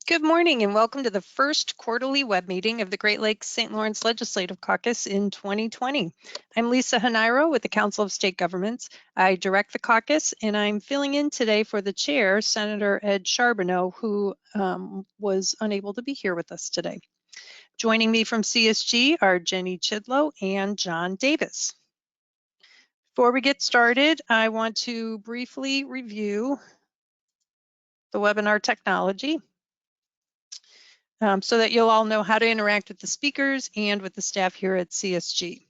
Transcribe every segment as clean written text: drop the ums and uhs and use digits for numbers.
Good morning and welcome to the first quarterly web meeting of the Great Lakes St. Lawrence Legislative Caucus in 2020. I'm Lisa Hanairo with the Council of State Governments. I direct the caucus and I'm filling in today for the chair, Senator Ed Charbonneau, who was unable to be here with us today. Joining me from CSG are Jenny Chidlow and John Davis. Before we get started, I want to briefly review the webinar technology. So that you'll all know how to interact with the speakers and with the staff here at CSG.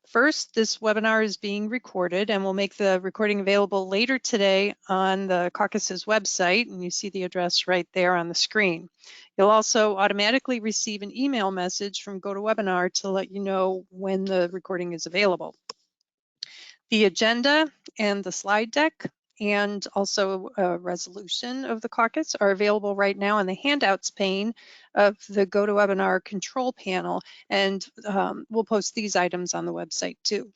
First, this webinar is being recorded and we'll make the recording available later today on the caucus's website, and you see the address right there on the screen. You'll also automatically receive an email message from GoToWebinar to let you know when the recording is available. The agenda and the slide deck and also a resolution of the caucus are available right now on the handouts pane of the GoToWebinar control panel, and we'll post these items on the website too.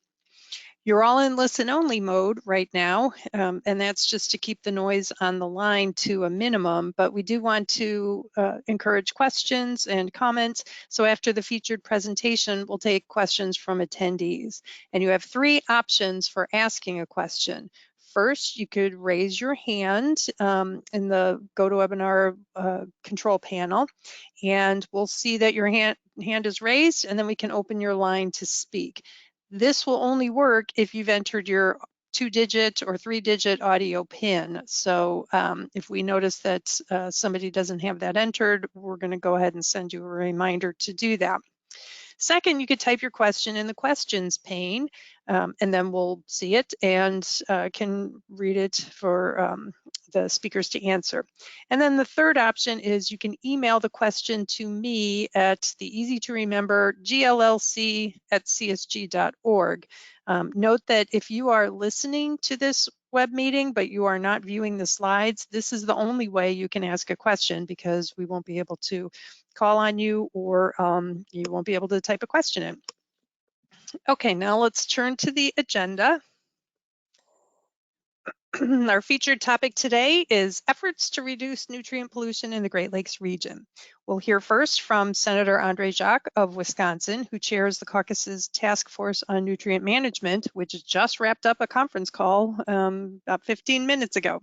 You're all in listen only mode right now, and that's just to keep the noise on the line to a minimum, but we do want to encourage questions and comments. So after the featured presentation, we'll take questions from attendees. And you have three options for asking a question. First, you could raise your hand in the GoToWebinar control panel, and we'll see that your hand is raised, and then we can open your line to speak. This will only work if you've entered your 2-digit or 3-digit audio PIN. So if we notice that somebody doesn't have that entered, we're going to go ahead and send you a reminder to do that. Second, you could type your question in the questions pane, and then we'll see it and can read it for the speakers to answer. And then the third option is you can email the question to me at the easy to remember gllc@csg.org. Note that if you are listening to this web meeting, but you are not viewing the slides, this is the only way you can ask a question, because we won't be able to call on you, or you won't be able to type a question in. Okay, now let's turn to the agenda. Our featured topic today is efforts to reduce nutrient pollution in the Great Lakes region. We'll hear first from Senator Andre Jacques of Wisconsin, who chairs the caucus's Task Force on Nutrient Management, which just wrapped up a conference call about 15 minutes ago.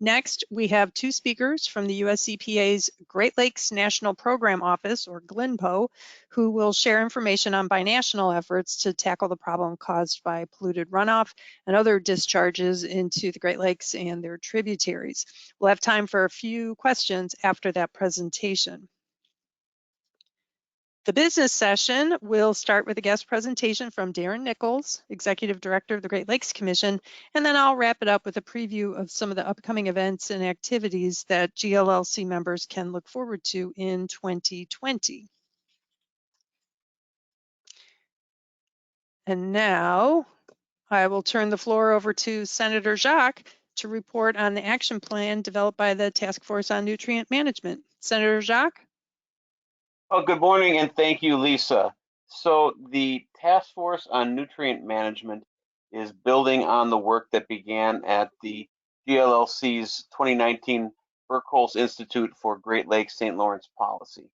Next, we have two speakers from the US EPA's Great Lakes National Program Office, or GLNPO, who will share information on binational efforts to tackle the problem caused by polluted runoff and other discharges into the Great Lakes and their tributaries. We'll have time for a few questions after that presentation. The business session will start with a guest presentation from Darren Nichols, Executive Director of the Great Lakes Commission, and then I'll wrap it up with a preview of some of the upcoming events and activities that GLLC members can look forward to in 2020. And now I will turn the floor over to Senator Jacques to report on the action plan developed by the Task Force on Nutrient Management. Senator Jacques? Oh, good morning, and thank you, Lisa. So the Task Force on Nutrient Management is building on the work that began at the GLLC's 2019 Birkholz Institute for Great Lakes St. Lawrence Policy.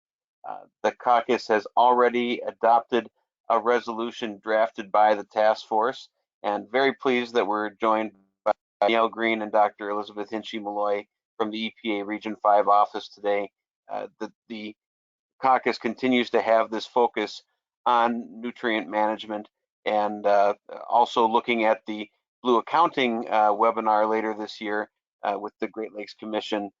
The caucus has already adopted a resolution drafted by the task force, and very pleased that we're joined by Danielle Green and Dr. Elizabeth Hinchy-Malloy from the EPA Region 5 office today. The caucus continues to have this focus on nutrient management, and also looking at the Blue Accounting webinar later this year with the Great Lakes Commission.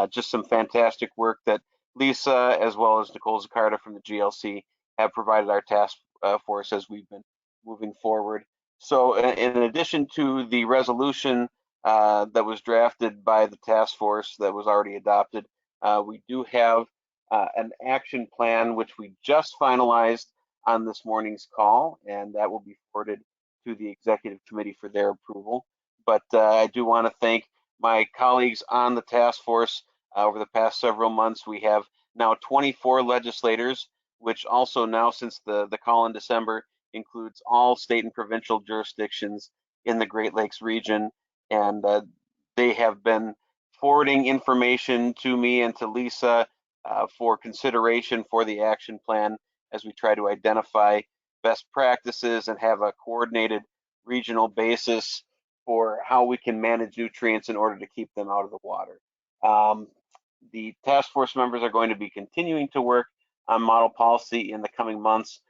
Just some fantastic work that Lisa, as well as Nicole Zaccarda from the GLC, have provided our task force as we've been moving forward. So in addition to the resolution that was drafted by the task force that was already adopted, we do have an action plan which we just finalized on this morning's call, and that will be forwarded to the executive committee for their approval. But I do want to thank my colleagues on the task force over the past several months. We have now 24 legislators, which also now, since the call in December, includes all state and provincial jurisdictions in the Great Lakes region, and they have been forwarding information to me and to Lisa for consideration for the action plan as we try to identify best practices and have a coordinated regional basis for how we can manage nutrients in order to keep them out of the water. The task force members are going to be continuing to work on model policy in the coming months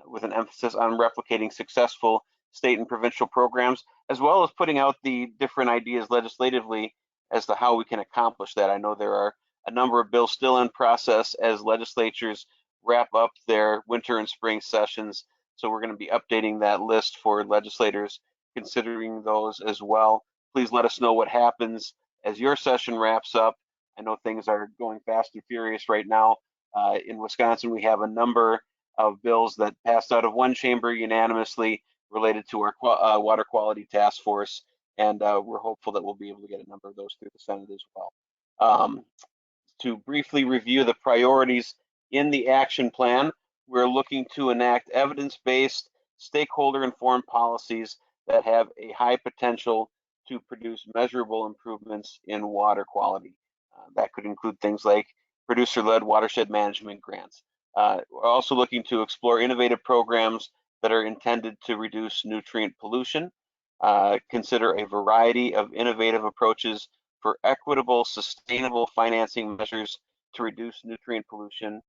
with an emphasis on replicating successful state and provincial programs, as well as putting out the different ideas legislatively as to how we can accomplish that. I know there are a number of bills still in process as legislatures wrap up their winter and spring sessions. So we're going to be updating that list for legislators considering those as well. Please let us know what happens as your session wraps up. I know things are going fast and furious right now. In Wisconsin, we have a number of bills that passed out of one chamber unanimously related to our water quality task force, and we're hopeful that we'll be able to get a number of those through the Senate as well. To briefly review the priorities in the action plan, we're looking to enact evidence-based, stakeholder-informed policies that have a high potential to produce measurable improvements in water quality. That could include things like producer-led watershed management grants. We're also looking to explore innovative programs that are intended to reduce nutrient pollution, consider a variety of innovative approaches for equitable, sustainable financing measures to reduce nutrient pollution,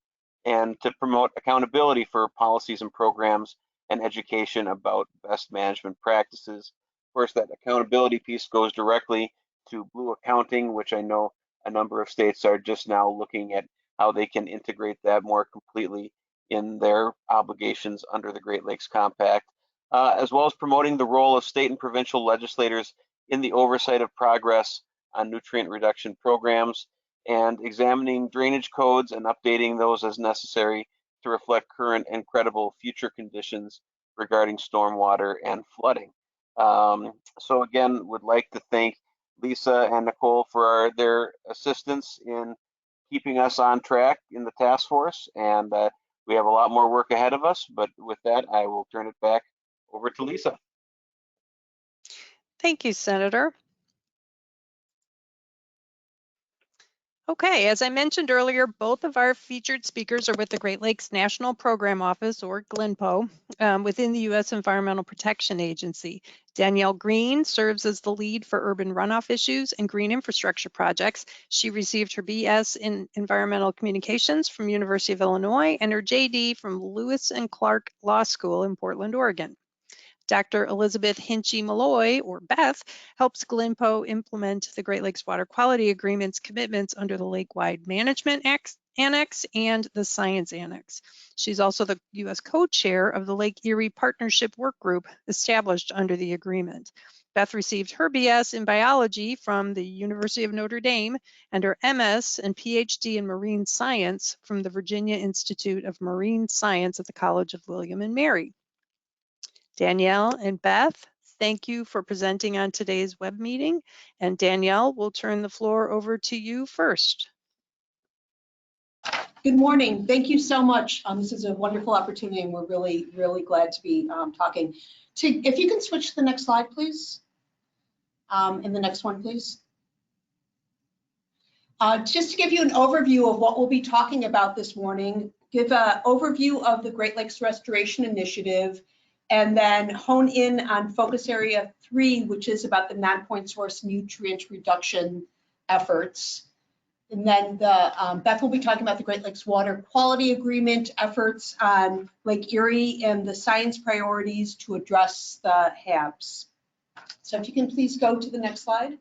and to promote accountability for policies and programs and education about best management practices. Of course, that accountability piece goes directly to Blue Accounting, which I know a number of states are just now looking at how they can integrate that more completely in their obligations under the Great Lakes Compact, as well as promoting the role of state and provincial legislators in the oversight of progress on nutrient reduction programs, and examining drainage codes and updating those as necessary to reflect current and credible future conditions regarding stormwater and flooding. So again, would like to thank Lisa and Nicole for their assistance in keeping us on track in the task force, and we have a lot more work ahead of us, but with that, I will turn it back over to Lisa. Thank you, Senator. Okay, as I mentioned earlier, both of our featured speakers are with the Great Lakes National Program Office, or GLNPO, within the U.S. Environmental Protection Agency. Danielle Green serves as the lead for urban runoff issues and green infrastructure projects. She received her BS in Environmental Communications from University of Illinois and her JD from Lewis and Clark Law School in Portland, Oregon. Dr. Elizabeth Hinchy Malloy, or Beth, helps GLNPO implement the Great Lakes Water Quality Agreement's commitments under the Lake-Wide Management Annex and the Science Annex. She's also the U.S. co-chair of the Lake Erie Partnership Work Group established under the agreement. Beth received her BS in biology from the University of Notre Dame and her MS and PhD in marine science from the Virginia Institute of Marine Science at the College of William and Mary. Danielle and Beth, thank you for presenting on today's web meeting. And Danielle, we'll turn the floor over to you first. Good morning. Thank you so much. This is a wonderful opportunity, and we're really, really glad to be talking. If you can switch to the next slide, please. And the next one, please. Just to give you an overview of what we'll be talking about this morning, give an overview of the Great Lakes Restoration Initiative, and then hone in on focus area 3, which is about the non-point source nutrient reduction efforts. And then Beth will be talking about the Great Lakes Water Quality Agreement efforts on Lake Erie and the science priorities to address the HABs. So if you can please go to the next slide.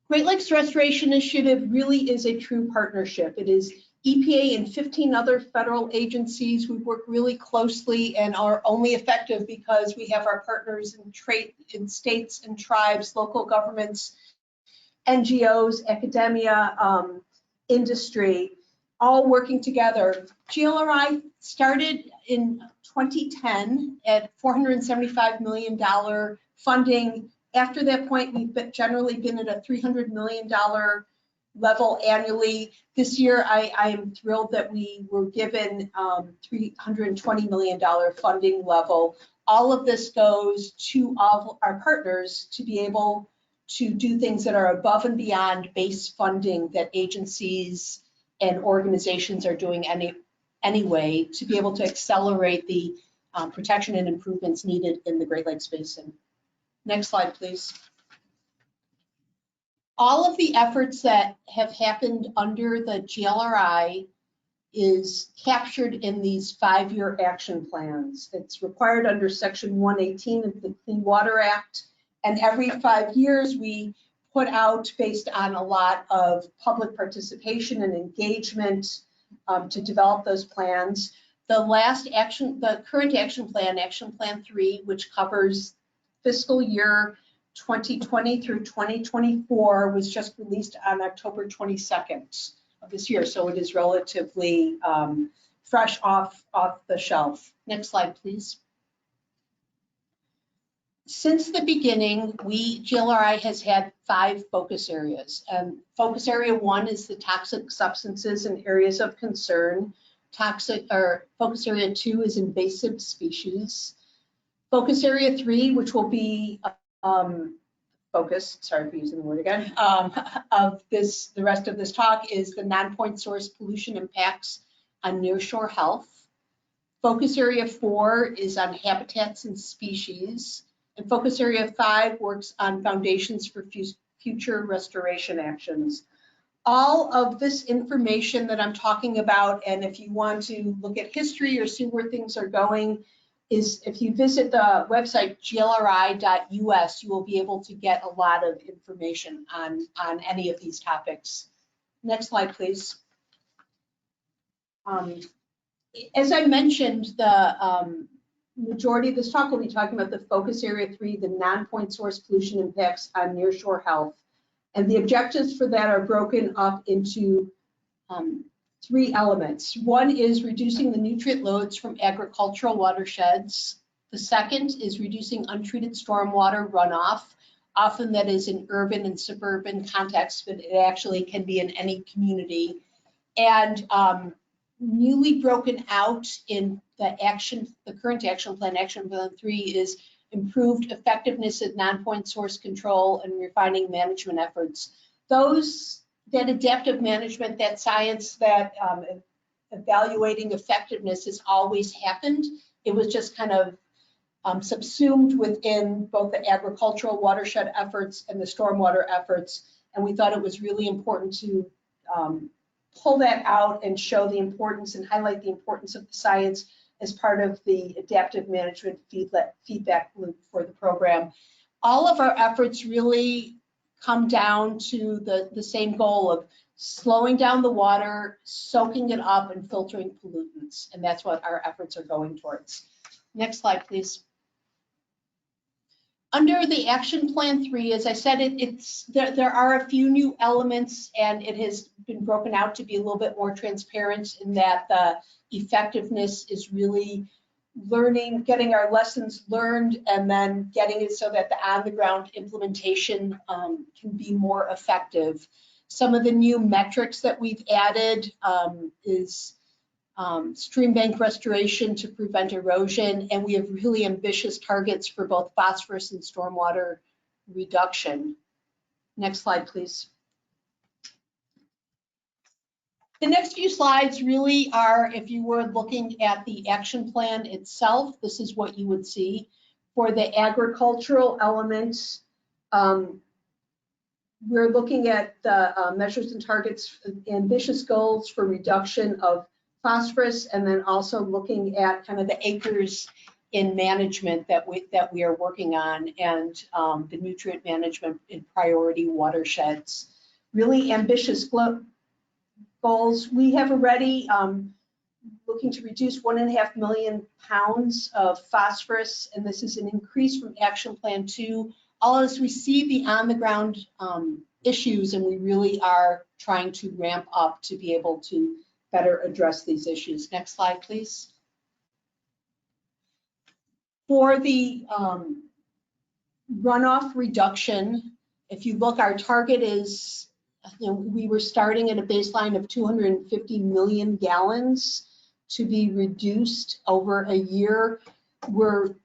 Great Lakes Restoration Initiative really is a true partnership. It is EPA and 15 other federal agencies. We work really closely and are only effective because we have our partners in states and tribes, local governments, NGOs, academia, industry, all working together. GLRI started in 2010 at $475 million funding. After that point, we've generally been at a $300 million level annually. This year, I am thrilled that we were given $320 million funding level. All of this goes to all our partners to be able to do things that are above and beyond base funding that agencies and organizations are doing anyway, to be able to accelerate the protection and improvements needed in the Great Lakes Basin. Next slide, please. All of the efforts that have happened under the GLRI is captured in these 5-year action plans. It's required under Section 118 of the Clean Water Act. And every 5 years, we put out, based on a lot of public participation and engagement to develop those plans. The current action plan 3, which covers fiscal year 2020 through 2024, was just released on October 22nd of this year. So it is relatively fresh off the shelf. Next slide, please. Since the beginning, GLRI has had 5 focus areas. Focus area 1 is the toxic substances and areas of concern. Focus area 2 is invasive species. Focus area 3, which will be sorry for using the word again, of the rest of this talk, is the non-point source pollution impacts on nearshore health. Focus area 4 is on habitats and species. And focus area 5 works on foundations for future restoration actions. All of this information that I'm talking about, and if you want to look at history or see where things are going, is if you visit the website glri.us, you will be able to get a lot of information on any of these topics. Next slide, please. As I mentioned, the majority of this talk will be talking about the focus area 3, the non-point source pollution impacts on nearshore health. And the objectives for that are broken up into 3 elements. One is reducing the nutrient loads from agricultural watersheds. The second is reducing untreated stormwater runoff. Often that is in urban and suburban contexts, but it actually can be in any community. And newly broken out in the current action plan 3, is improved effectiveness of non-point source control and refining management efforts. That adaptive management, that science, that evaluating effectiveness has always happened. It was just kind of subsumed within both the agricultural watershed efforts and the stormwater efforts. And we thought it was really important to pull that out and show the importance and highlight the importance of the science as part of the adaptive management feedback loop for the program. All of our efforts really come down to the same goal of slowing down the water, soaking it up, and filtering pollutants. And that's what our efforts are going towards. Next slide, please. Under the action plan 3, as I said, there are a few new elements, and it has been broken out to be a little bit more transparent in that the effectiveness is really learning, getting our lessons learned, and then getting it so that the on-the-ground implementation can be more effective. Some of the new metrics that we've added is stream bank restoration to prevent erosion, and we have really ambitious targets for both phosphorus and stormwater reduction. Next slide, please. The next few slides really are, if you were looking at the action plan itself, this is what you would see. For the agricultural elements, we're looking at the measures and targets, ambitious goals for reduction of phosphorus, and then also looking at kind of the acres in management that we are working on, and the nutrient management in priority watersheds. Really ambitious goals. We have already looking to reduce 1.5 million pounds of phosphorus, and this is an increase from Action Plan 2. All as we see the on-the-ground issues, and we really are trying to ramp up to be able to better address these issues. Next slide, please. For the runoff reduction, if you look, our target is, we were starting at a baseline of 250 million gallons to be reduced over a year. We're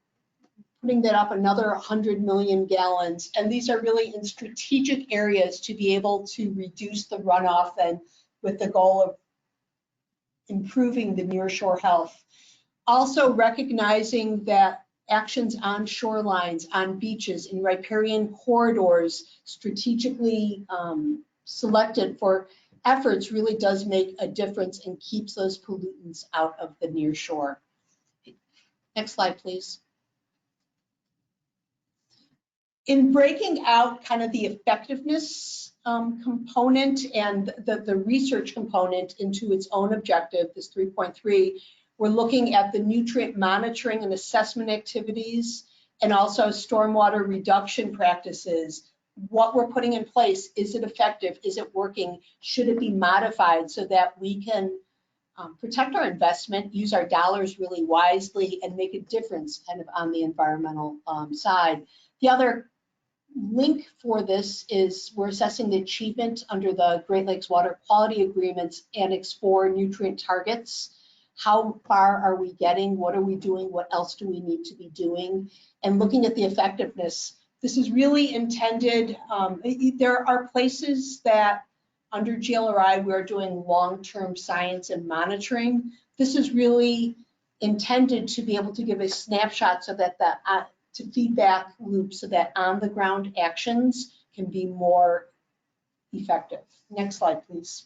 putting that up another 100 million gallons. And these are really in strategic areas to be able to reduce the runoff and with the goal of improving the nearshore health. Also recognizing that actions on shorelines, on beaches, in riparian corridors, strategically selected for efforts really does make a difference and keeps those pollutants out of the near shore. Next slide, please. In breaking out kind of the effectiveness component and the research component into its own objective, this 3.3, we're looking at the nutrient monitoring and assessment activities and also stormwater reduction practices. What we're putting in place, is it effective? Is it working? Should it be modified so that we can protect our investment, use our dollars really wisely, and make a difference kind of on the environmental side? The other link for this is we're assessing the achievement under the Great Lakes Water Quality Agreements Annex 4 nutrient targets. How far are we getting? What are we doing? What else do we need to be doing? And looking at the effectiveness. This is really intended, there are places that under GLRI we're doing long-term science and monitoring. This is really intended to be able to give a snapshot so that to feedback loop so that on-the-ground actions can be more effective. Next slide, please.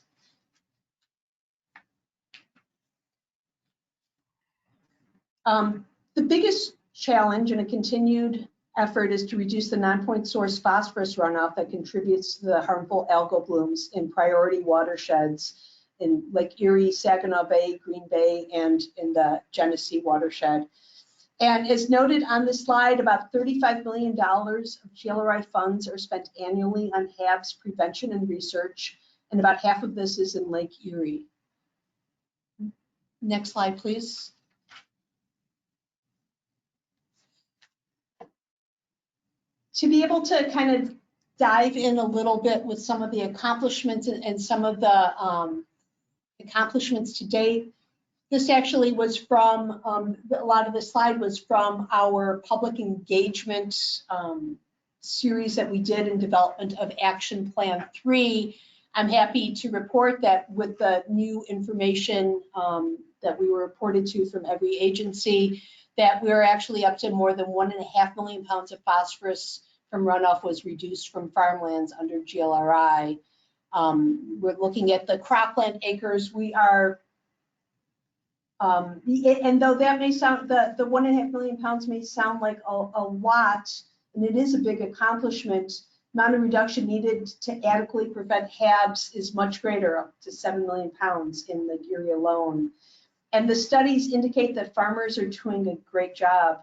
The biggest challenge in a continued effort is to reduce the non-point source phosphorus runoff that contributes to the harmful algal blooms in priority watersheds in Lake Erie, Saginaw Bay, Green Bay, and in the Genesee watershed. And as noted on this slide, about $35 million of GLRI funds are spent annually on HABs prevention and research, and about half of this is in Lake Erie. Next slide, please. To be able to kind of dive in a little bit with some of the accomplishments and some of the accomplishments to date, this actually was from, a lot of the slide was from our public engagement series that we did in development of Action Plan 3. I'm happy to report that with the new information that we were reported to from every agency, that we're actually up to more than 1.5 million pounds of phosphorus from runoff was reduced from farmlands under GLRI. We're looking at the cropland acres. We are, and though that may sound, the 1.5 million pounds may sound like a lot, and it is a big accomplishment, amount of reduction needed to adequately prevent HABs is much greater, up to 7 million pounds in Lake Erie alone. And the studies indicate that farmers are doing a great job.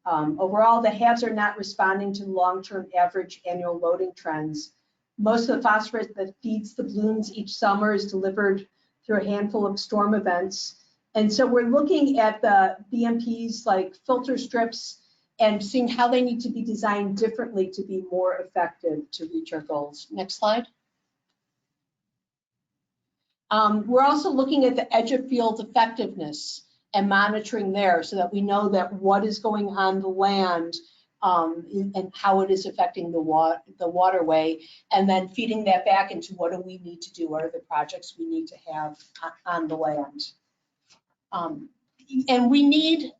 Overall, the HABs are not responding to long-term average annual loading trends. Most of the phosphorus that feeds the blooms each summer is delivered through a handful of storm events. And so we're looking at the BMPs like filter strips and seeing how they need to be designed differently to be more effective to reach our goals. Next slide. We're also looking at the edge of field effectiveness and monitoring there so that we know that what is going on the land and how it is affecting the waterway, and then feeding that back into what do we need to do, what are the projects we need to have on the land. And we need,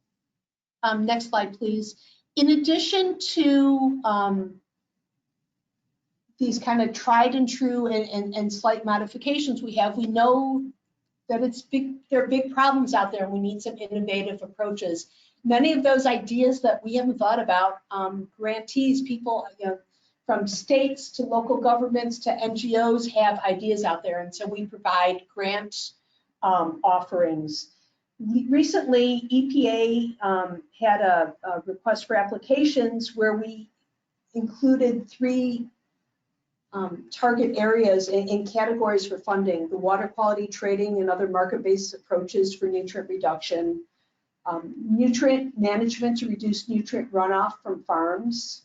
next slide please, in addition to these kind of tried and true and slight modifications we know that there are big problems out there and we need some innovative approaches. Many of those ideas that we haven't thought about, grantees, people, from states to local governments to NGOs have ideas out there, and so we provide grant offerings. Recently, EPA had a request for applications where we included 3 target areas in categories for funding: the water quality trading and other market-based approaches for nutrient reduction, nutrient management to reduce nutrient runoff from farms,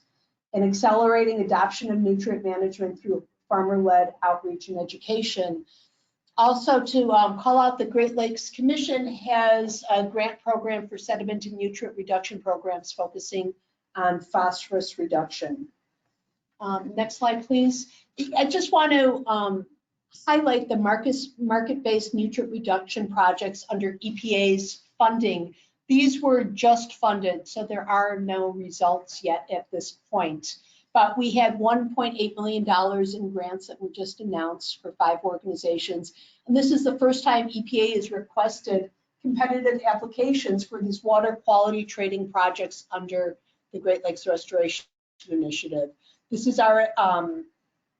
and accelerating adoption of nutrient management through farmer-led outreach and education. Also to call out, the Great Lakes Commission has a grant program for sediment and nutrient reduction programs focusing on phosphorus reduction. Next slide, please. I just want to highlight the market-based nutrient reduction projects under EPA's funding. These were just funded, so there are no results yet at this point. But we had $1.8 million in grants that were just announced for 5 organizations. And this is the first time EPA has requested competitive applications for these water quality trading projects under the Great Lakes Restoration Initiative. This is our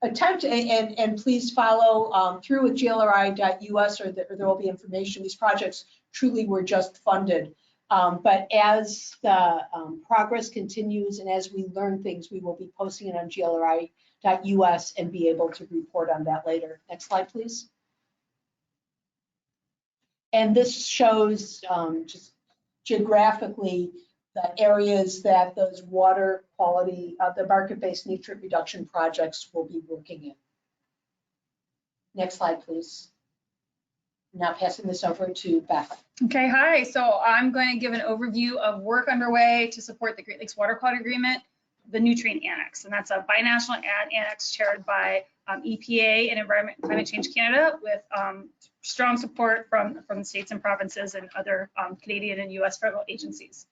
attempt, and please follow through with glri.us, or there will be information. These projects truly were just funded. But as the progress continues and as we learn things, we will be posting it on glri.us and be able to report on that later. Next slide, please. And this shows just geographically the areas that those water quality, the market-based nutrient reduction projects will be working in. Next slide, please. Now passing this over to Beth. Okay, hi. So I'm going to give an overview of work underway to support the Great Lakes Water Quality Agreement, the Nutrient Annex, and that's a binational annex chaired by EPA and Environment and Climate Change Canada with strong support from the states and provinces and other Canadian and US federal agencies.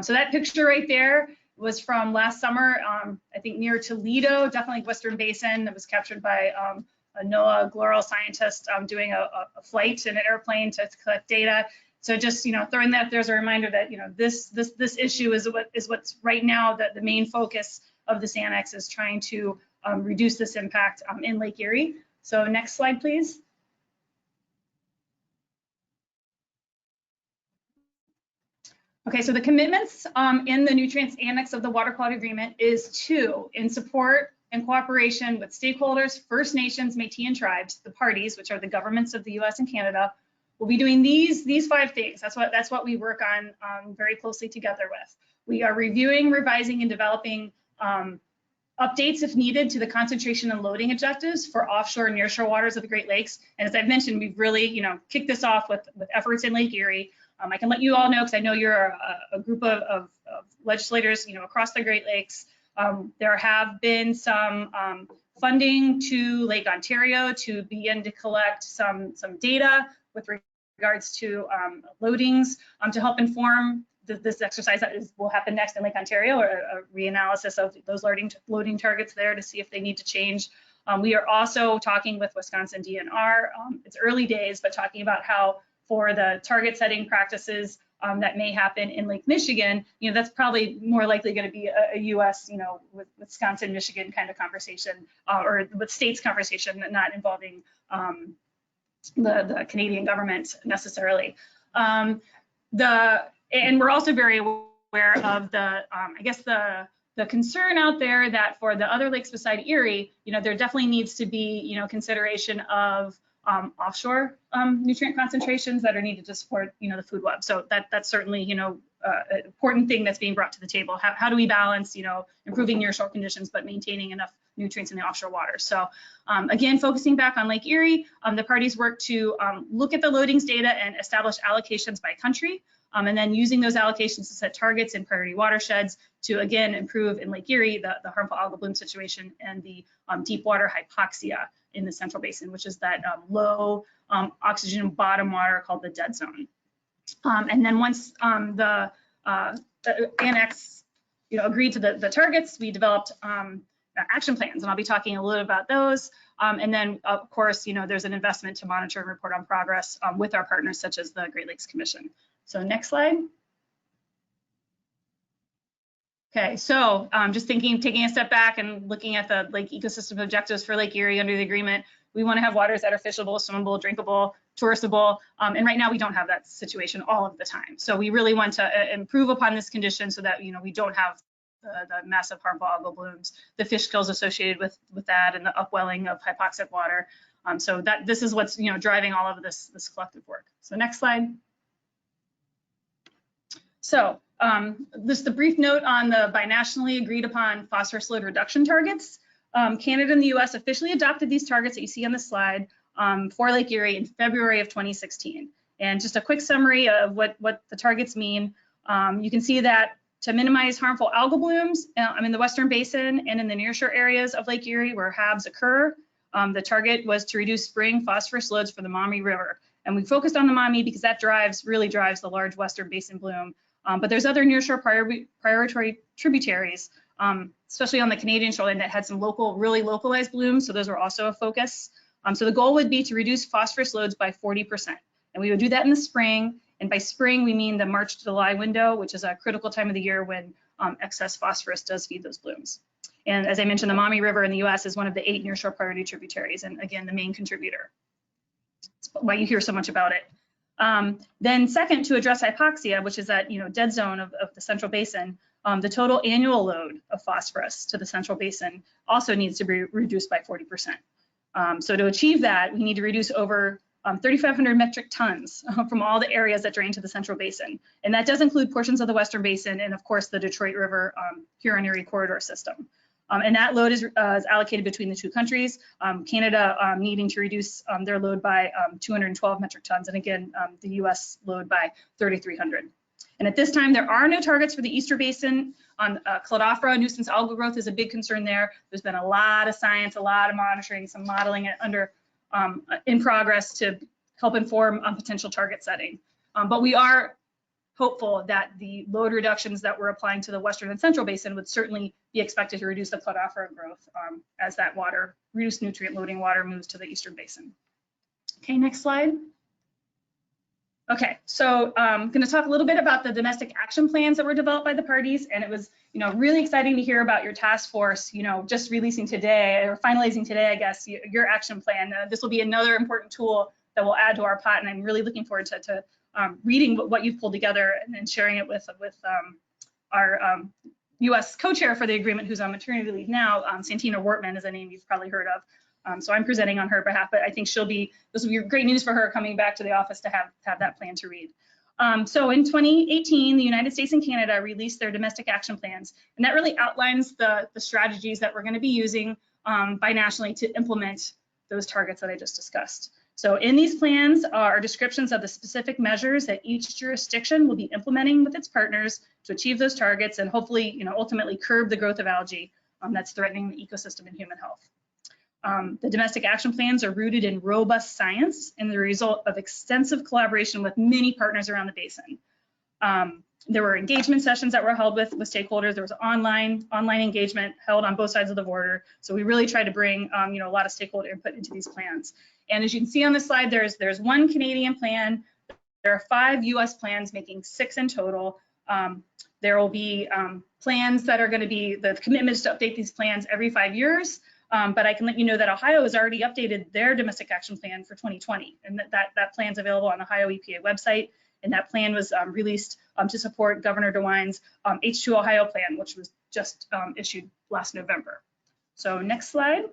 So that picture right there was from last summer, I think near Toledo, definitely Western Basin. That was captured by a NOAA GLORAL scientist doing a flight in an airplane to collect data. So just, throwing that there's a reminder that, this issue is what's right now the main focus of this annex is trying to reduce this impact in Lake Erie. So next slide, please. Okay, so the commitments in the Nutrients Annex of the Water Quality Agreement is to, in support and cooperation with stakeholders, First Nations, Métis, and tribes, the parties, which are the governments of the US and Canada, we'll be doing these 5 things. That's what we work on very closely together with. We are reviewing, revising, and developing updates if needed to the concentration and loading objectives for offshore and nearshore waters of the Great Lakes. And as I've mentioned, we've really, kicked this off with efforts in Lake Erie. I can let you all know, because I know you're a group of legislators, across the Great Lakes. There have been some funding to Lake Ontario to begin to collect some data with regards to loadings to help inform this exercise that will happen next in Lake Ontario, or a reanalysis of those loading targets there to see if they need to change. We are also talking with Wisconsin DNR. It's early days, but talking about how for the target setting practices that may happen in Lake Michigan, that's probably more likely going to be a US, with Wisconsin, Michigan kind of conversation, or with states conversation, not involving the Canadian government necessarily. And we're also very aware of the concern out there that for the other lakes beside Erie, there definitely needs to be, consideration of offshore nutrient concentrations that are needed to support, the food web. So that's certainly, an important thing that's being brought to the table. How do we balance, improving nearshore conditions, but maintaining enough nutrients in the offshore water? So again, focusing back on Lake Erie, the parties work to look at the loadings data and establish allocations by country, and then using those allocations to set targets in priority watersheds to, again, improve in Lake Erie the harmful algal bloom situation and the deep water hypoxia in the Central Basin, which is that low oxygen bottom water called the dead zone. And then once the annex, agreed to the targets, we developed action plans, and I'll be talking a little about those. And then, of course, there's an investment to monitor and report on progress with our partners, such as the Great Lakes Commission. So next slide. Okay, so just taking a step back and looking at the lake ecosystem objectives for Lake Erie under the agreement, we want to have waters that are fishable, swimmable, drinkable, touristable, and right now we don't have that situation all of the time. So we really want to improve upon this condition so that we don't have the massive harmful algal blooms, the fish kills associated with that, and the upwelling of hypoxic water. So this is what's driving all of this collective work. So next slide. So this is the brief note on the binationally agreed upon phosphorus load reduction targets. Canada and the US officially adopted these targets that you see on the slide for Lake Erie in February of 2016. And just a quick summary of what the targets mean. You can see that to minimize harmful algal blooms in the Western Basin and in the nearshore areas of Lake Erie where HABs occur. The target was to reduce spring phosphorus loads for the Maumee River. And we focused on the Maumee because that really drives the large Western Basin bloom. But there's other nearshore priority tributaries, especially on the Canadian shoreline, that had some really localized blooms. So those were also a focus. So the goal would be to reduce phosphorus loads by 40%. And we would do that in the spring. And by spring, we mean the March to July window, which is a critical time of the year when excess phosphorus does feed those blooms. And as I mentioned, the Maumee River in the US is one of the 8 nearshore priority tributaries, and again, the main contributor. That's why you hear so much about it. Then second, to address hypoxia, which is that dead zone of the Central Basin, the total annual load of phosphorus to the Central Basin also needs to be reduced by 40%. So to achieve that, we need to reduce over 3,500 metric tons from all the areas that drain to the Central Basin. And that does include portions of the Western Basin and of course the Detroit River Huron-Erie corridor system. And that load is allocated between the two countries, Canada needing to reduce their load by 212 metric tons, and again, the US load by 3,300. And at this time, there are no targets for the Eastern Basin. On Cladophora, nuisance algal growth is a big concern there. There's been a lot of science, a lot of monitoring, some modeling in progress to help inform potential target setting. But we are hopeful that the load reductions that we're applying to the Western and Central Basin would certainly be expected to reduce the Cladophora growth as that reduced nutrient loading water moves to the Eastern Basin. Okay, next slide. Okay, so I'm going to talk a little bit about the domestic action plans that were developed by the parties, and it was, really exciting to hear about your task force, just releasing today or finalizing today, I guess, your action plan. This will be another important tool that we'll add to our pot, and I'm really looking forward to reading what you've pulled together and then sharing it with our U.S. co-chair for the agreement, who's on maternity leave now. Santina Wortman is a name you've probably heard of. So I'm presenting on her behalf, but I think this will be great news for her coming back to the office to have that plan to read. So in 2018, the United States and Canada released their domestic action plans, and that really outlines the strategies that we're going to be using binationally to implement those targets that I just discussed. So in these plans are descriptions of the specific measures that each jurisdiction will be implementing with its partners to achieve those targets and hopefully, ultimately curb the growth of algae that's threatening the ecosystem and human health. The domestic action plans are rooted in robust science and the result of extensive collaboration with many partners around the basin. There were engagement sessions that were held with stakeholders. There was online engagement held on both sides of the border. So we really tried to bring a lot of stakeholder input into these plans. And as you can see on the slide, there's one Canadian plan. There are 5 US plans, making 6 in total. There will be plans that are going to be the commitments to update these plans every 5 years. But I can let you know that Ohio has already updated their domestic action plan for 2020, and that plan's available on the Ohio EPA website. And that plan was released to support Governor DeWine's H2 Ohio plan, which was just issued last November. So next slide.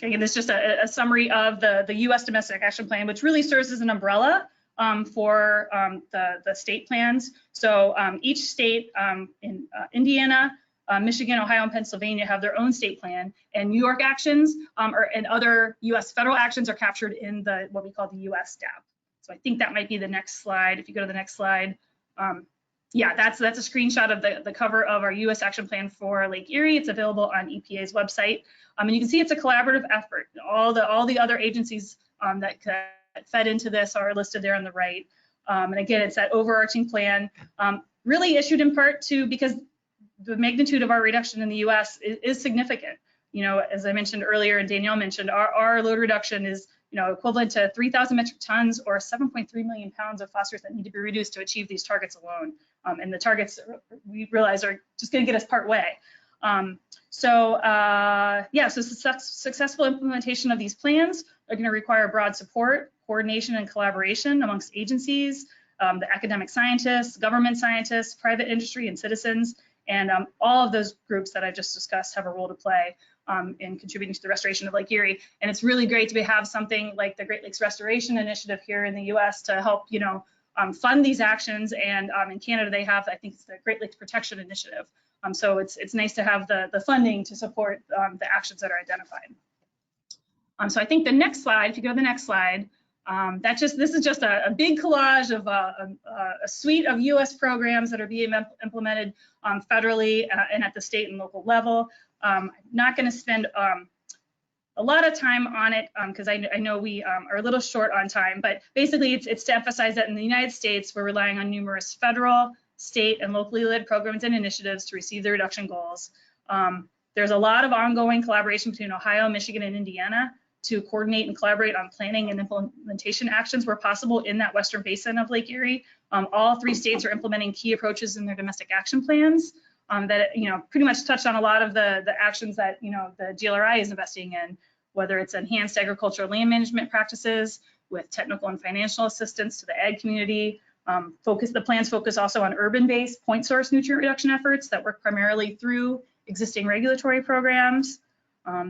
Okay, and this is just a summary of the U.S. domestic action plan, which really serves as an umbrella for the state plans. So each state in Indiana, Michigan, Ohio, and Pennsylvania have their own state plan, and New York actions and other U.S. federal actions are captured in what we call the U.S. DAP. So I think that might be the next slide. If you go to the next slide, yeah, that's a screenshot of the cover of our U.S. action plan for Lake Erie. It's available on EPA's website, and you can see it's a collaborative effort. All the other agencies that fed into this are listed there on the right. And again, it's that overarching plan, really issued in part because the magnitude of our reduction in the U.S. is significant. As I mentioned earlier, and Danielle mentioned, our load reduction is equivalent to 3,000 metric tons or 7.3 million pounds of phosphorus that need to be reduced to achieve these targets alone. And the targets, we realize, are just going to get us part way. So successful implementation of these plans are going to require broad support, coordination, and collaboration amongst agencies, the academic scientists, government scientists, private industry, and citizens. And all of those groups that I just discussed have a role to play in contributing to the restoration of Lake Erie. And it's really great to have something like the Great Lakes Restoration Initiative here in the U.S. to help, fund these actions. And in Canada, they have, I think it's the Great Lakes Protection Initiative. So it's nice to have the funding to support the actions that are identified. So I think the next slide, if you go to the next slide, This is just a big collage of a suite of US programs that are being implemented federally and at the state and local level. I'm not going to spend a lot of time on it because I know we are a little short on time, but basically it's to emphasize that in the United States, we're relying on numerous federal, state, and locally led programs and initiatives to receive the reduction goals. There's a lot of ongoing collaboration between Ohio, Michigan, and Indiana to coordinate and collaborate on planning and implementation actions where possible in that western basin of Lake Erie. All 3 states are implementing key approaches in their domestic action plans that pretty much touched on a lot of the actions that the GLRI is investing in, whether it's enhanced agricultural land management practices with technical and financial assistance to the ag community. The plans focus also on urban-based point source nutrient reduction efforts that work primarily through existing regulatory programs.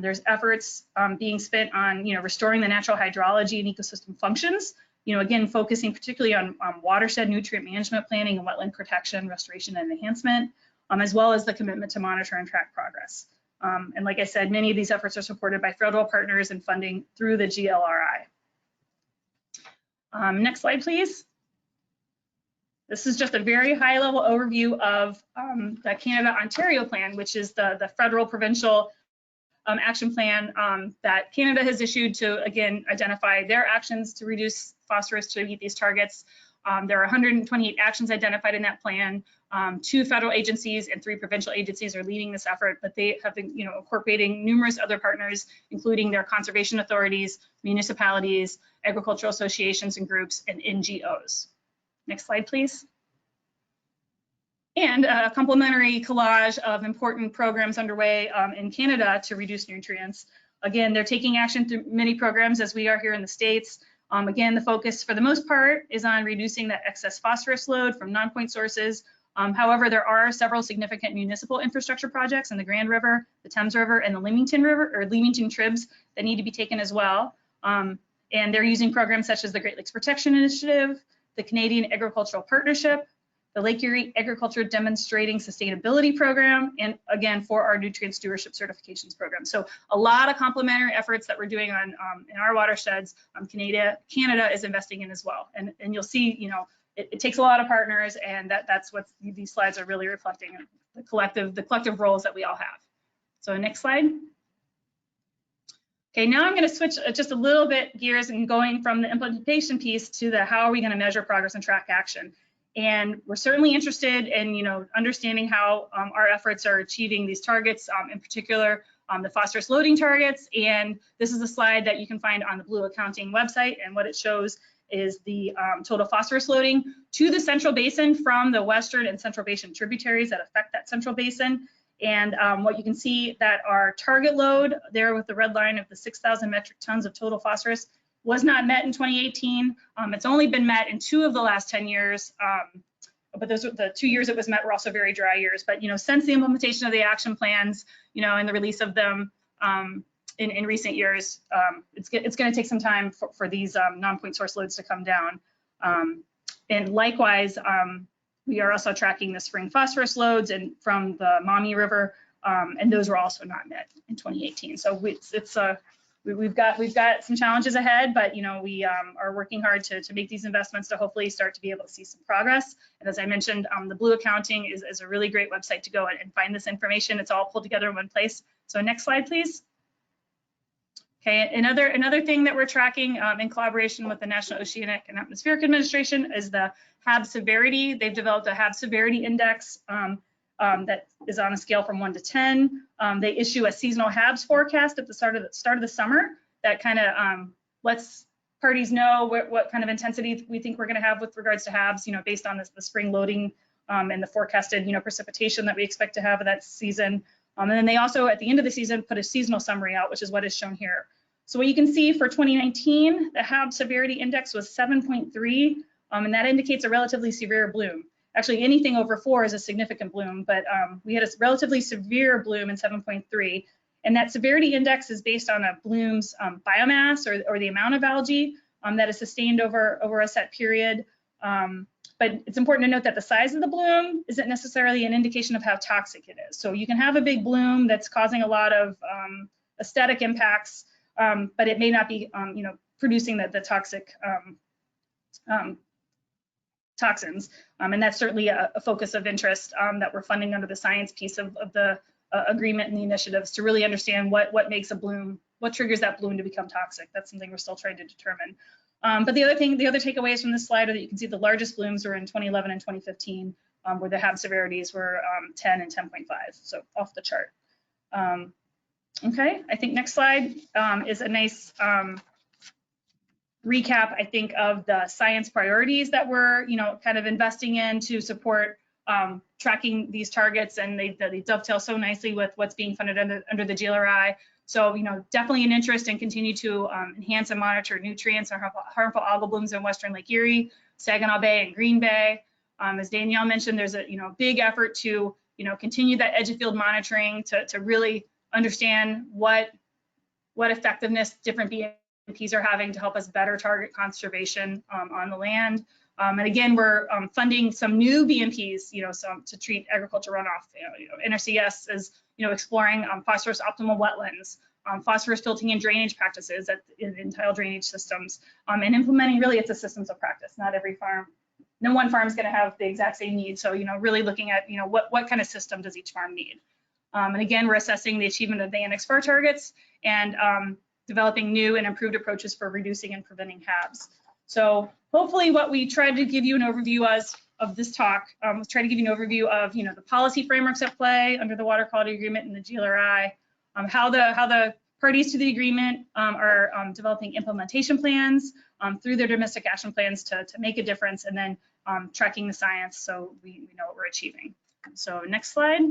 There's efforts being spent on restoring the natural hydrology and ecosystem functions. Again, focusing particularly on watershed nutrient management planning and wetland protection, restoration, and enhancement, as well as the commitment to monitor and track progress. And like I said, many of these efforts are supported by federal partners and funding through the GLRI. Next slide, please. This is just a very high-level overview of the Canada-Ontario plan, which is the federal provincial action plan that Canada has issued to, again, identify their actions to reduce phosphorus to meet these targets. There are 128 actions identified in that plan. 2 federal agencies and 3 provincial agencies are leading this effort, but they have been incorporating numerous other partners, including their conservation authorities, municipalities, agricultural associations and groups, and NGOs. Next slide, please. And a complementary collage of important programs underway in Canada to reduce nutrients. Again, they're taking action through many programs as we are here in the States. Again, the focus for the most part is on reducing that excess phosphorus load from non-point sources. However, there are several significant municipal infrastructure projects in the Grand River, the Thames River, and the Leamington River, or Leamington Tribs, that need to be taken as well. And they're using programs such as the Great Lakes Protection Initiative, the Canadian Agricultural Partnership, the Lake Erie Agriculture Demonstrating Sustainability Program, and again, for our Nutrient Stewardship Certifications Program. So a lot of complementary efforts that we're doing on in our watersheds, Canada is investing in as well. And you'll see, it takes a lot of partners, and that's what these slides are really reflecting, the collective roles that we all have. So next slide. Okay, now I'm going to switch just a little bit gears and going from the implementation piece to the how are we going to measure progress and track action. And we're certainly interested in, understanding how our efforts are achieving these targets, in particular, the phosphorus loading targets. And this is a slide that you can find on the Blue Accounting website. And what it shows is the total phosphorus loading to the Central Basin from the Western and Central Basin tributaries that affect that Central Basin. And what you can see that our target load there with the red line of the 6,000 metric tons of total phosphorus was not met in 2018. It's only been met in 2 of the last 10 years. But those are the 2 years it was met were also very dry years. But since the implementation of the action plans, and the release of them in recent years, it's going to take some time for these non-point source loads to come down. And likewise, we are also tracking the spring phosphorus loads and from the Maumee River, and those were also not met in 2018. So we've got some challenges ahead, but we are working hard to make these investments to hopefully start to be able to see some progress. And as I mentioned, the Blue Accounting is a really great website to go and find this information. It's all pulled together in one place. So next slide, please. Okay, another thing that we're tracking in collaboration with the National Oceanic and Atmospheric Administration is the HAB severity. They've developed a HAB severity index that is on a scale from 1 to 10. They issue a seasonal HABs forecast at the start of the summer that kind of lets parties know what kind of intensity we think we're going to have with regards to HABs, based on the spring loading and the forecasted, precipitation that we expect to have of that season. And then they also, at the end of the season, put a seasonal summary out, which is what is shown here. So what you can see for 2019, the HAB severity index was 7.3, and that indicates a relatively severe bloom. Actually, anything over 4 is a significant bloom, but we had a relatively severe bloom in 7.3. And that severity index is based on a bloom's biomass or the amount of algae that is sustained over a set period. But it's important to note that the size of the bloom isn't necessarily an indication of how toxic it is. So you can have a big bloom that's causing a lot of aesthetic impacts, but it may not be producing the toxic toxins. And that's certainly a focus of interest that we're funding under the science piece of the agreement and the initiatives to really understand what makes a bloom, what triggers that bloom to become toxic. That's something we're still trying to determine. But the other takeaways from this slide are that you can see the largest blooms were in 2011 and 2015, where the HAB severities were 10 and 10.5, so off the chart. Okay, I think next slide is a nice recap, I think, of the science priorities that we're, kind of investing in to support tracking these targets, and they dovetail so nicely with what's being funded under the GLRI. So, definitely an interest in continue to enhance and monitor nutrients and harmful algal blooms in Western Lake Erie, Saginaw Bay, and Green Bay. As Danielle mentioned, there's a big effort to continue that edge of field monitoring to really understand what effectiveness different BMPs are having to help us better target conservation on the land. And again, we're funding some new BMPs, to treat agriculture runoff. NRCS is, exploring phosphorus optimal wetlands, phosphorus filtering and drainage practices in tile drainage systems, and implementing, really, it's a systems of practice. Not every farm, no one farm is going to have the exact same needs. So, really looking at, what kind of system does each farm need? And again, we're assessing the achievement of the Annex FAR targets and developing new and improved approaches for reducing and preventing HABs. So hopefully what we tried to give you an overview of this talk was try to give you an overview of, the policy frameworks at play under the Water Quality Agreement and the GLRI, how the parties to the agreement are developing implementation plans through their domestic action plans to make a difference, and then tracking the science so we know what we're achieving. So next slide.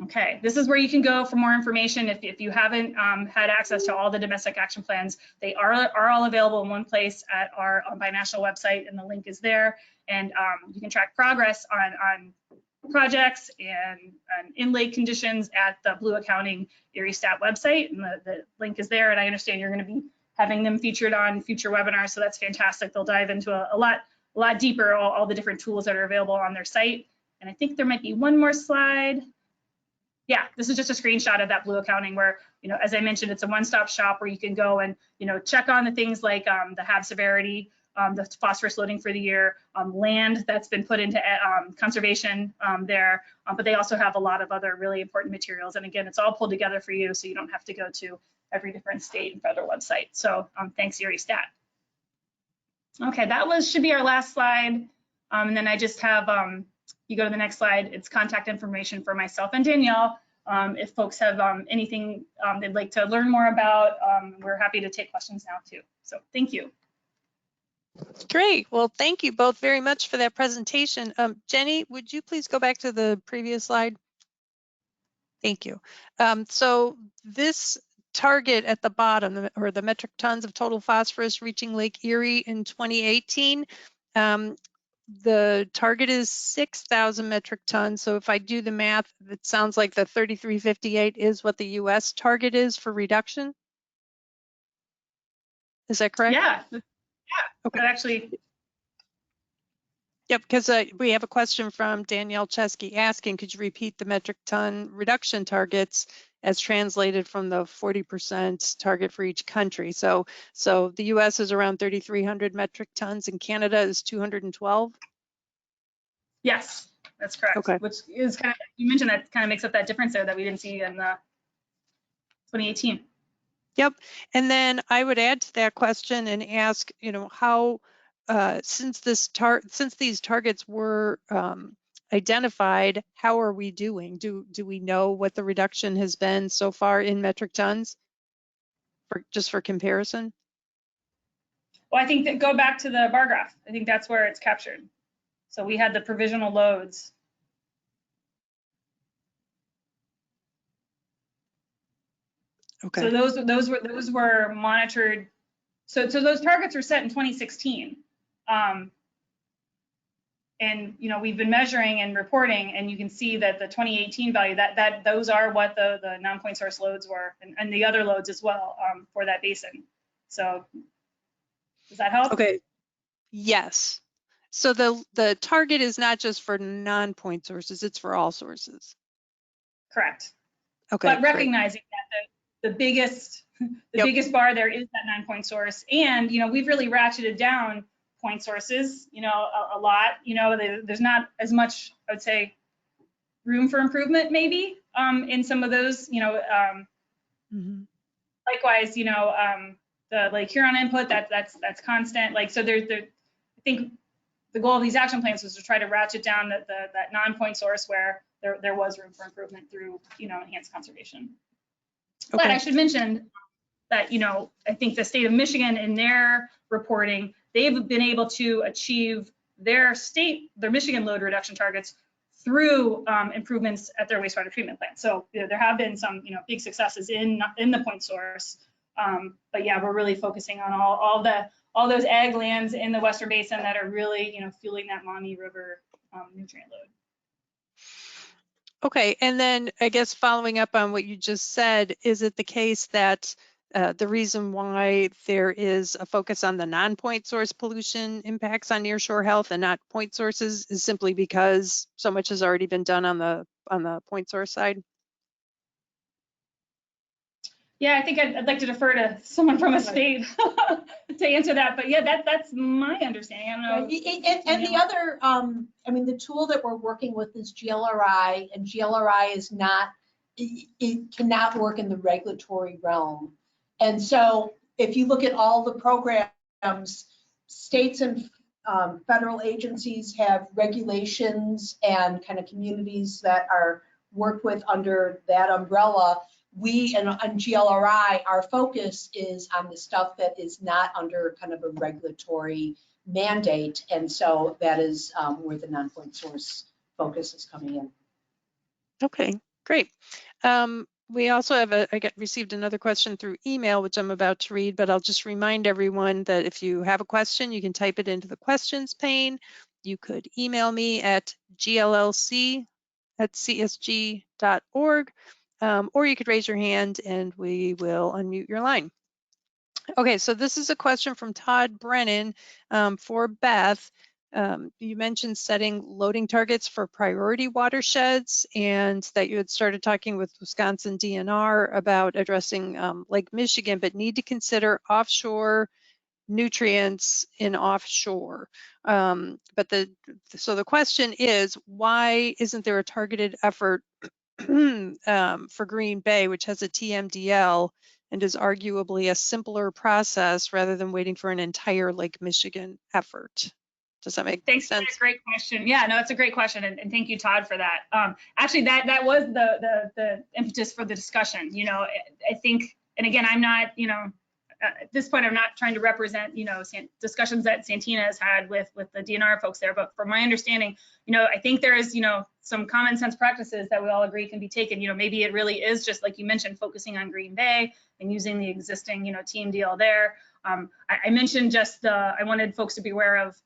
Okay, this is where you can go for more information. If you haven't had access to all the domestic action plans, they are all available in one place at our binational website, and the link is there. And you can track progress on projects and in-lake conditions at the Blue Accounting Erie Stat website, and the link is there. And I understand you're going to be having them featured on future webinars, so that's fantastic. They'll dive into a lot deeper all the different tools that are available on their site. And I think there might be one more slide. Yeah, this is just a screenshot of that Blue Accounting where, as I mentioned, it's a one-stop shop where you can go and, check on the things like the HAB severity, the phosphorus loading for the year, land that's been put into conservation there, but they also have a lot of other really important materials. And again, it's all pulled together for you, so you don't have to go to every different state and federal website. So thanks, Erie Stat. Okay, that should be our last slide. And then I just have, you go to the next slide, it's contact information for myself and Danielle. If folks have anything they'd like to learn more about, we're happy to take questions now too. So thank you. Great. Well, thank you both very much for that presentation. Jenny, would you please go back to the previous slide? Thank you. So this target at the bottom, or the metric tons of total phosphorus reaching Lake Erie in 2018, the target is 6,000 metric tons. So if I do the math, it sounds like the 3358 is what the US target is for reduction. Is that correct? Yeah. Okay. That actually. Yep, because we have a question from Danielle Chesky asking, could you repeat the metric ton reduction targets as translated from the 40% target for each country? So the US is around 3,300 metric tons and Canada is 212? Yes, that's correct. Okay. Which is kind of, you mentioned that kind of makes up that difference there that we didn't see in 2018. Yep, and then I would add to that question and ask, how, since these targets were identified, how are we doing? Do we know what the reduction has been so far in metric tons, just for comparison? Well, I think that go back to the bar graph. I think that's where it's captured. So we had the provisional loads. Okay. So those were monitored. So those targets were set in 2016. And we've been measuring and reporting, and you can see that the 2018 value, that those are what the non-point source loads were, and the other loads as well for that basin. So does that help? Okay. Yes. So the target is not just for non-point sources, it's for all sources. Correct. Okay. But recognizing that the biggest the Yep. biggest bar there is that 9-point source. And, we've really ratcheted down point sources, a lot. There's not as much, I would say, room for improvement maybe in some of those, likewise, the Lake Huron input, that's constant. Like, so I think the goal of these action plans was to try to ratchet down that 9-point source where there was room for improvement through, enhanced conservation. Okay. But I should mention that, I think the state of Michigan in their reporting, they've been able to achieve their Michigan load reduction targets through improvements at their wastewater treatment plant. So there have been some, big successes in the point source. But yeah, we're really focusing on all those ag lands in the Western Basin that are really, fueling that Maumee River nutrient load. Okay, and then I guess following up on what you just said, is it the case that the reason why there is a focus on the non-point source pollution impacts on nearshore health and not point sources is simply because so much has already been done on the point source side? Yeah, I think I'd like to defer to someone from a state to answer that. But yeah, that's my understanding. I don't know. And the other, the tool that we're working with is GLRI, and GLRI is not, it cannot work in the regulatory realm. And so if you look at all the programs, states and federal agencies have regulations and kind of communities that are worked with under that umbrella. We and GLRI, our focus is on the stuff that is not under kind of a regulatory mandate. And so that is where the non-point source focus is coming in. Okay, great. We also have received another question through email, which I'm about to read, but I'll just remind everyone that if you have a question, you can type it into the questions pane. You could email me at gllc@csg.org, or you could raise your hand and we will unmute your line. Okay, so this is a question from Todd Brennan for Beth. You mentioned setting loading targets for priority watersheds and that you had started talking with Wisconsin DNR about addressing Lake Michigan, but need to consider offshore nutrients in offshore. So the question is, why isn't there a targeted effort for Green Bay, which has a TMDL and is arguably a simpler process rather than waiting for an entire Lake Michigan effort? Does that make sense? Thanks. That's a great question. Yeah, no, it's a great question. And thank you, Todd, for that. Actually, that was the impetus for the discussion. I think, and again, I'm not, at this point, I'm not trying to represent, discussions that Santina has had with the DNR folks there. But from my understanding, I think there is, some common sense practices that we all agree can be taken. Maybe it really is just like you mentioned, focusing on Green Bay and using the existing, TMDL there. I mentioned just I wanted folks to be aware of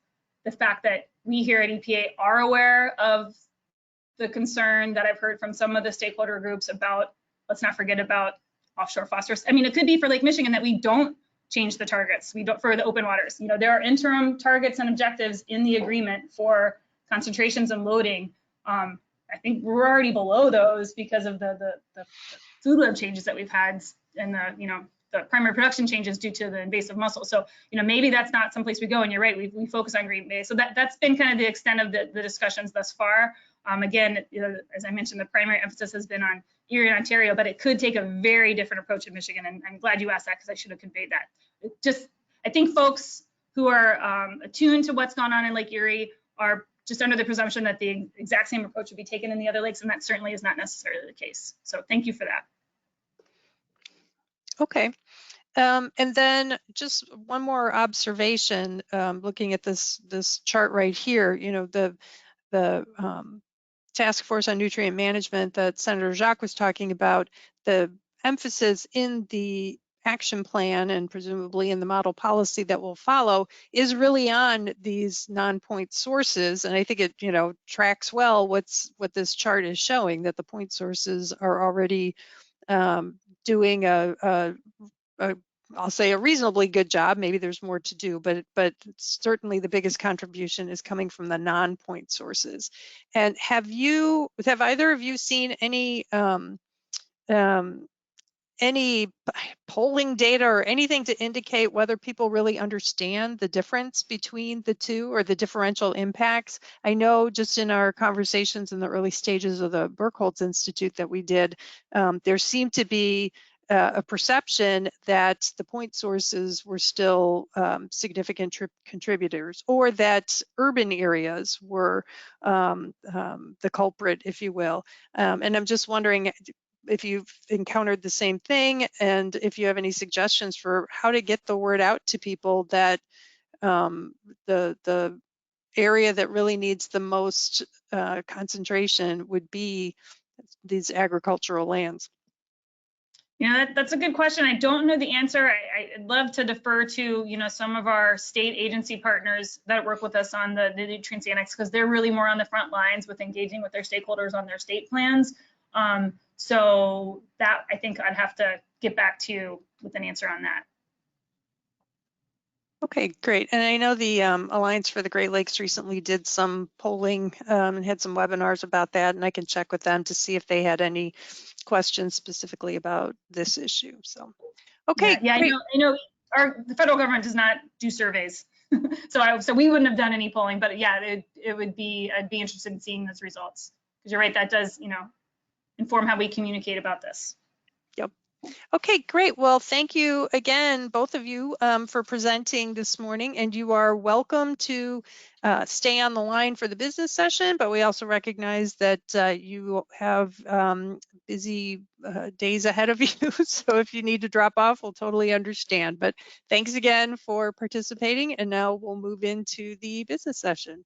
the fact that we here at EPA are aware of the concern that I've heard from some of the stakeholder groups about, let's not forget about offshore phosphorus. I mean, it could be for Lake Michigan that we don't change the targets. We don't for the open waters. There are interim targets and objectives in the agreement for concentrations and loading. I think we're already below those because of the food web changes that we've had and the primary production changes due to the invasive mussel. So, maybe that's not someplace we go. And you're right, we focus on Green Bay. So that's been kind of the extent of the discussions thus far. Again, as I mentioned, the primary emphasis has been on Erie and Ontario, but it could take a very different approach in Michigan. And I'm glad you asked that because I should have conveyed that. I think folks who are attuned to what's gone on in Lake Erie are just under the presumption that the exact same approach would be taken in the other lakes, and that certainly is not necessarily the case. So thank you for that. Okay. And then just one more observation, looking at this chart right here, the task force on nutrient management that Senator Jacques was talking about, the emphasis in the action plan and presumably in the model policy that will follow is really on these non-point sources. And I think it, tracks well what this chart is showing, that the point sources are already doing I'll say a reasonably good job. Maybe there's more to do, but certainly the biggest contribution is coming from the non-point sources. And have either of you seen any any polling data or anything to indicate whether people really understand the difference between the two or the differential impacts? I know just in our conversations in the early stages of the Burkholz Institute that we did, there seemed to be a perception that the point sources were still significant contributors, or that urban areas were the culprit, if you will. And I'm just wondering if you've encountered the same thing, and if you have any suggestions for how to get the word out to people that the area that really needs the most concentration would be these agricultural lands. Yeah, that's a good question. I don't know the answer. I'd love to defer to, some of our state agency partners that work with us on the nutrients annex, because they're really more on the front lines with engaging with their stakeholders on their state plans. So that, I think I'd have to get back to you with an answer on that. Okay, great. And I know the Alliance for the Great Lakes recently did some polling and had some webinars about that, and I can check with them to see if they had any questions specifically about this issue. So, okay, Yeah, great. I know the federal government does not do surveys. So we wouldn't have done any polling, but yeah, I'd be interested in seeing those results, because you're right, that does, inform how we communicate about this. Yep. Okay, great. Well, thank you again, both of you, for presenting this morning, and you are welcome to stay on the line for the business session, but we also recognize that you have busy days ahead of you, so if you need to drop off, we'll totally understand. But thanks again for participating, and now we'll move into the business session.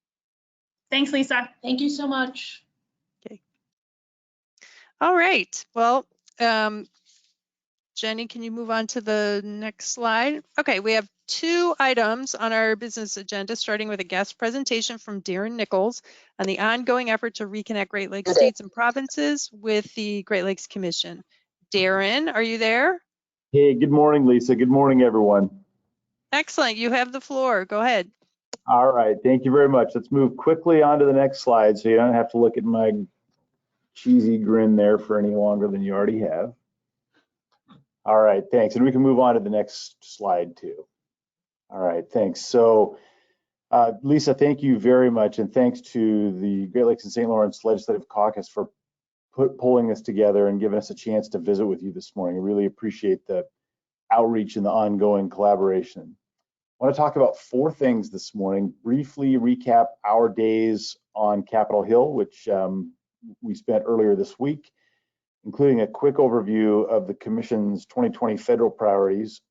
Thanks, Lisa. Thank you so much. Okay. All right. Well, Jenny, can you move on to the next slide? Okay, we have 2 items on our business agenda, starting with a guest presentation from Darren Nichols on the ongoing effort to reconnect Great Lakes states and provinces with the Great Lakes Commission. Darren, are you there? Hey, good morning, Lisa. Good morning, everyone. Excellent, you have the floor. Go ahead. All right, thank you very much. Let's move quickly on to the next slide so you don't have to look at my cheesy grin there for any longer than you already have. All right, thanks. And we can move on to the next slide too. All right, thanks. So, Lisa, thank you very much. And thanks to the Great Lakes and St. Lawrence Legislative Caucus for pulling this together and giving us a chance to visit with you this morning. I really appreciate the outreach and the ongoing collaboration. I want to talk about 4 things this morning. Briefly recap our days on Capitol Hill, which we spent earlier this week, including a quick overview of the Commission's 2020 federal priorities.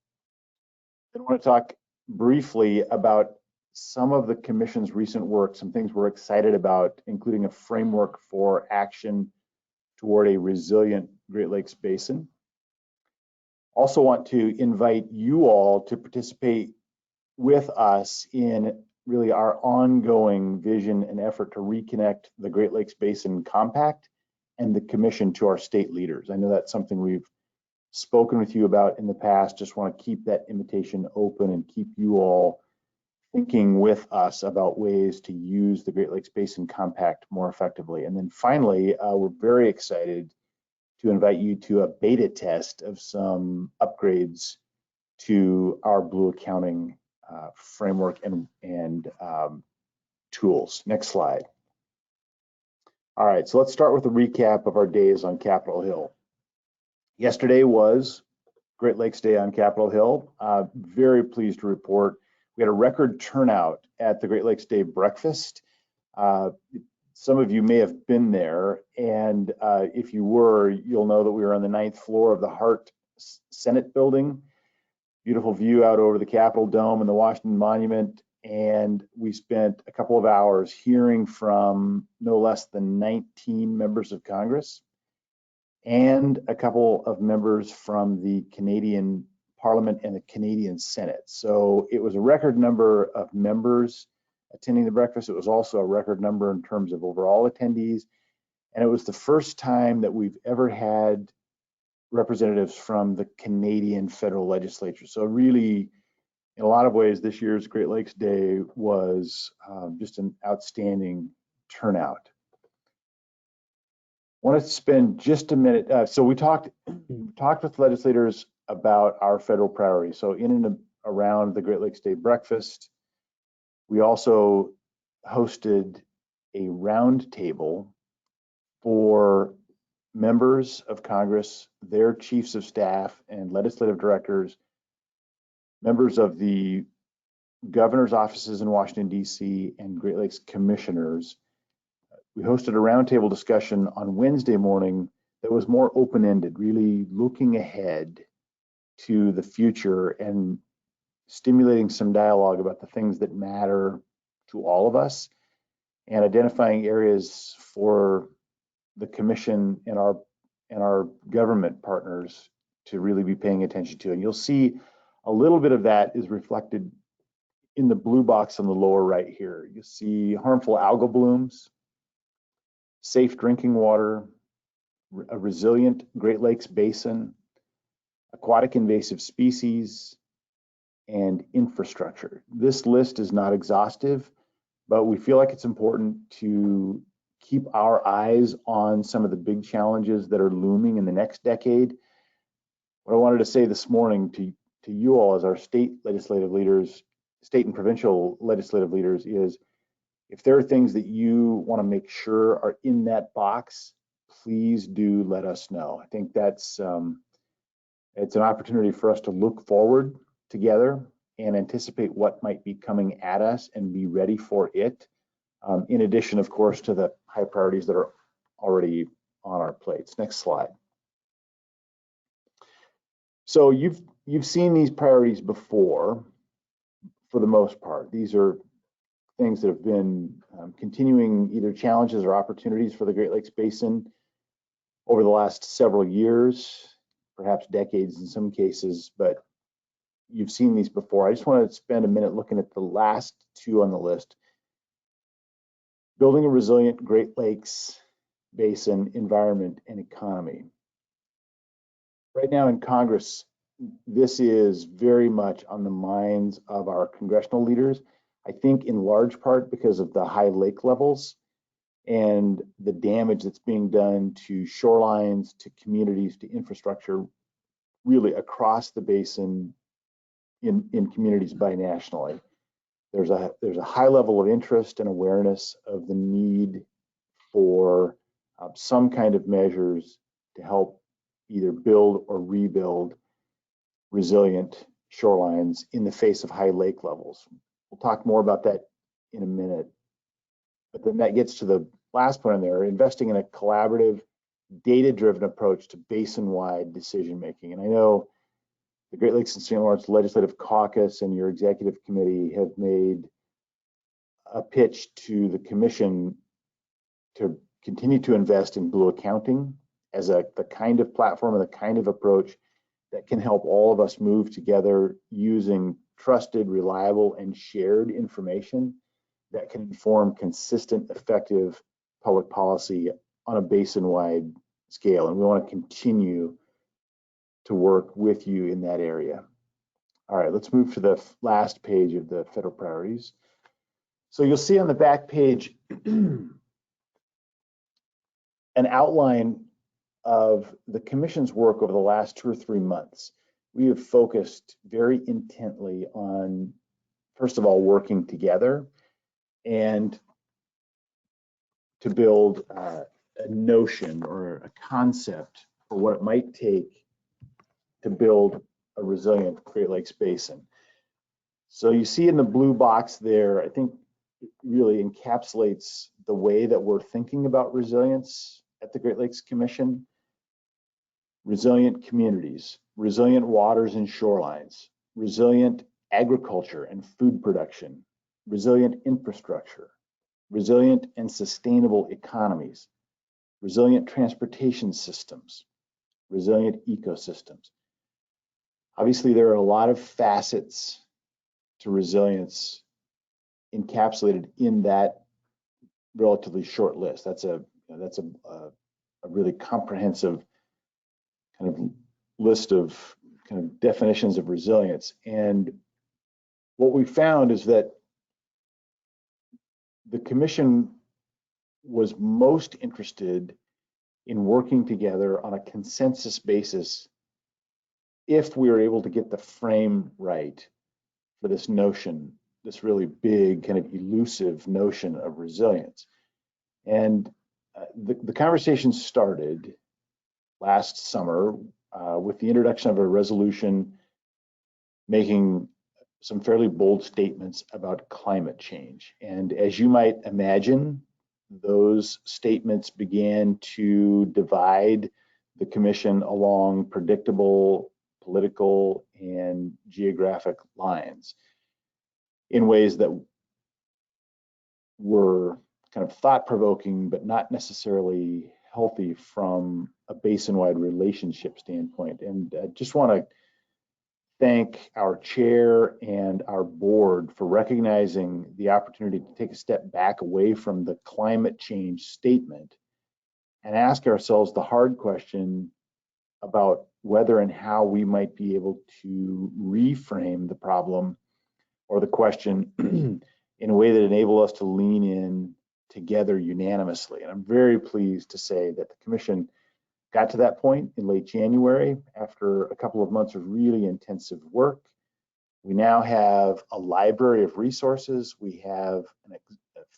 I want to talk briefly about some of the Commission's recent work, some things we're excited about, including a framework for action toward a resilient Great Lakes Basin. Also want to invite you all to participate with us in really our ongoing vision and effort to reconnect the Great Lakes Basin Compact and the Commission to our state leaders. I know that's something we've spoken with you about in the past. Just want to keep that invitation open and keep you all thinking with us about ways to use the Great Lakes Basin Compact more effectively. And then finally, we're very excited to invite you to a beta test of some upgrades to our Blue accounting framework and tools. Next slide. All right, so let's start with a recap of our days on Capitol Hill. Yesterday was Great Lakes Day on Capitol Hill. Very pleased to report we had a record turnout at the Great Lakes Day breakfast. Some of you may have been there, and if you were, you'll know that we were on the 9th floor of the Hart Senate building. Beautiful view out over the Capitol Dome and the Washington Monument, and we spent a couple of hours hearing from no less than 19 members of Congress and a couple of members from the Canadian Parliament and the Canadian Senate. So it was a record number of members attending the breakfast. It was also a record number in terms of overall attendees, and it was the first time that we've ever had representatives from the Canadian federal legislature. So really, in a lot of ways, this year's Great Lakes Day was just an outstanding turnout. I want to spend just a minute. So we talked talked with legislators about our federal priorities. So in and around the Great Lakes Day breakfast, we also hosted a roundtable for members of Congress, their chiefs of staff and legislative directors, members of the governor's offices in Washington, D.C., and Great Lakes commissioners. We hosted a roundtable discussion on Wednesday morning that was more open-ended, really looking ahead to the future and stimulating some dialogue about the things that matter to all of us and identifying areas for the commission and our government partners to really be paying attention to. And you'll see a little bit of that is reflected in the blue box on the lower right here. You see harmful algal blooms, safe drinking water, a resilient Great Lakes basin, aquatic invasive species, and infrastructure. This list is not exhaustive, but we feel like it's important to keep our eyes on some of the big challenges that are looming in the next decade. What I wanted to say this morning to you all as our state legislative leaders, state and provincial legislative leaders, is if there are things that you want to make sure are in that box, please do let us know. I think that's it's an opportunity for us to look forward together and anticipate what might be coming at us and be ready for it. In addition, of course, to the high priorities that are already on our plates. Next slide. So you've seen these priorities before, for the most part. These are things that have been continuing either challenges or opportunities for the Great Lakes Basin over the last several years, perhaps decades in some cases, but you've seen these before. I just want to spend a minute looking at the last two on the list. Building a resilient Great Lakes Basin environment and economy. Right now in Congress, this is very much on the minds of our congressional leaders. I think in large part because of the high lake levels and the damage that's being done to shorelines, to communities, to infrastructure, really across the basin in communities binationally. There's a high level of interest and awareness of the need for some kind of measures to help either build or rebuild resilient shorelines in the face of high lake levels. We'll talk more about that in a minute. But then that gets to the last point on there, investing in a collaborative, data-driven approach to basin-wide decision-making. And I know the Great Lakes and St. Lawrence Legislative Caucus and your executive committee have made a pitch to the commission to continue to invest in blue accounting as the kind of platform and the kind of approach that can help all of us move together using trusted, reliable, and shared information that can inform consistent, effective public policy on a basin-wide scale. And we want to continue to work with you in that area. All right, let's move to the last page of the federal priorities. So you'll see on the back page an outline of the commission's work over the last 2 or 3 months. We have focused very intently on, first of all, working together and to build a notion or a concept for what it might take to build a resilient Great Lakes Basin. So you see in the blue box there, I think it really encapsulates the way that we're thinking about resilience at the Great Lakes Commission. Resilient communities, resilient waters and shorelines, resilient agriculture and food production, resilient infrastructure, resilient and sustainable economies, resilient transportation systems, resilient ecosystems. Obviously, there are a lot of facets to resilience encapsulated in that relatively short list. That's a really comprehensive kind of list of kind of definitions of resilience. And what we found is that the commission was most interested in working together on a consensus basis if we are able to get the frame right for this notion, this really big kind of elusive notion of resilience. And the conversation started last summer with the introduction of a resolution making some fairly bold statements about climate change. And as you might imagine, those statements began to divide the commission along predictable political and geographic lines in ways that were kind of thought-provoking, but not necessarily healthy from a basin-wide relationship standpoint. And I just want to thank our chair and our board for recognizing the opportunity to take a step back away from the climate change statement and ask ourselves the hard question about whether and how we might be able to reframe the problem or the question in a way that enables us to lean in together unanimously. And I'm very pleased to say that the commission got to that point in late January after a couple of months of really intensive work. We now have a library of resources. We have a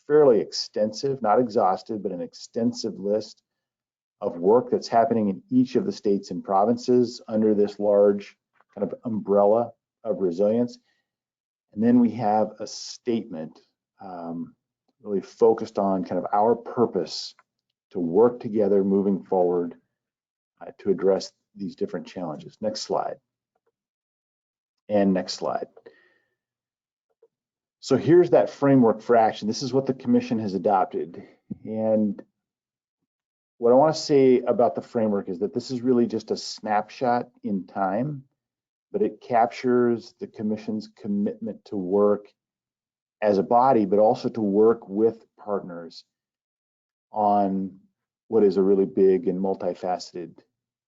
fairly extensive, not exhaustive, but an extensive list of work that's happening in each of the states and provinces under this large kind of umbrella of resilience. And then we have a statement really focused on kind of our purpose to work together moving forward to address these different challenges. Next slide. And next slide. So here's that framework for action. This is what the commission has adopted. And what I want to say about the framework is that this is really just a snapshot in time, but it captures the commission's commitment to work as a body, but also to work with partners on what is a really big and multifaceted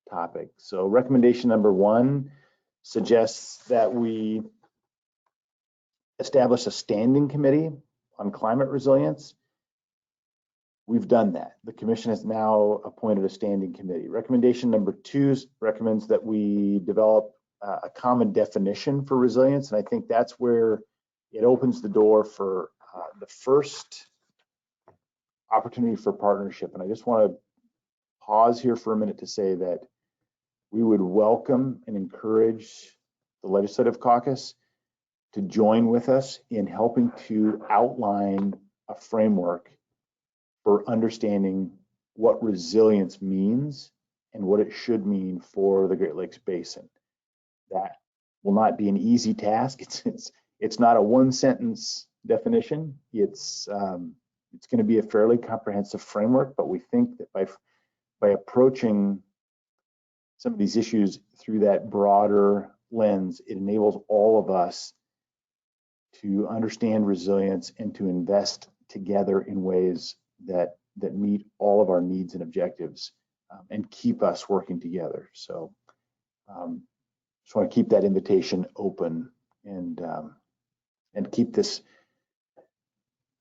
topic. So recommendation number 1 suggests that we establish a standing committee on climate resilience. We've done that. The commission has now appointed a standing committee. Recommendation number 2 recommends that we develop a common definition for resilience. And I think that's where it opens the door for the first opportunity for partnership. And I just want to pause here for a minute to say that we would welcome and encourage the Legislative Caucus to join with us in helping to outline a framework for understanding what resilience means and what it should mean for the Great Lakes Basin. That will not be an easy task. It's not a one-sentence definition. It's going to be a fairly comprehensive framework, but we think that by approaching some of these issues through that broader lens, it enables all of us to understand resilience and to invest together in ways that meet all of our needs and objectives and keep us working together. So just want to keep that invitation open and keep this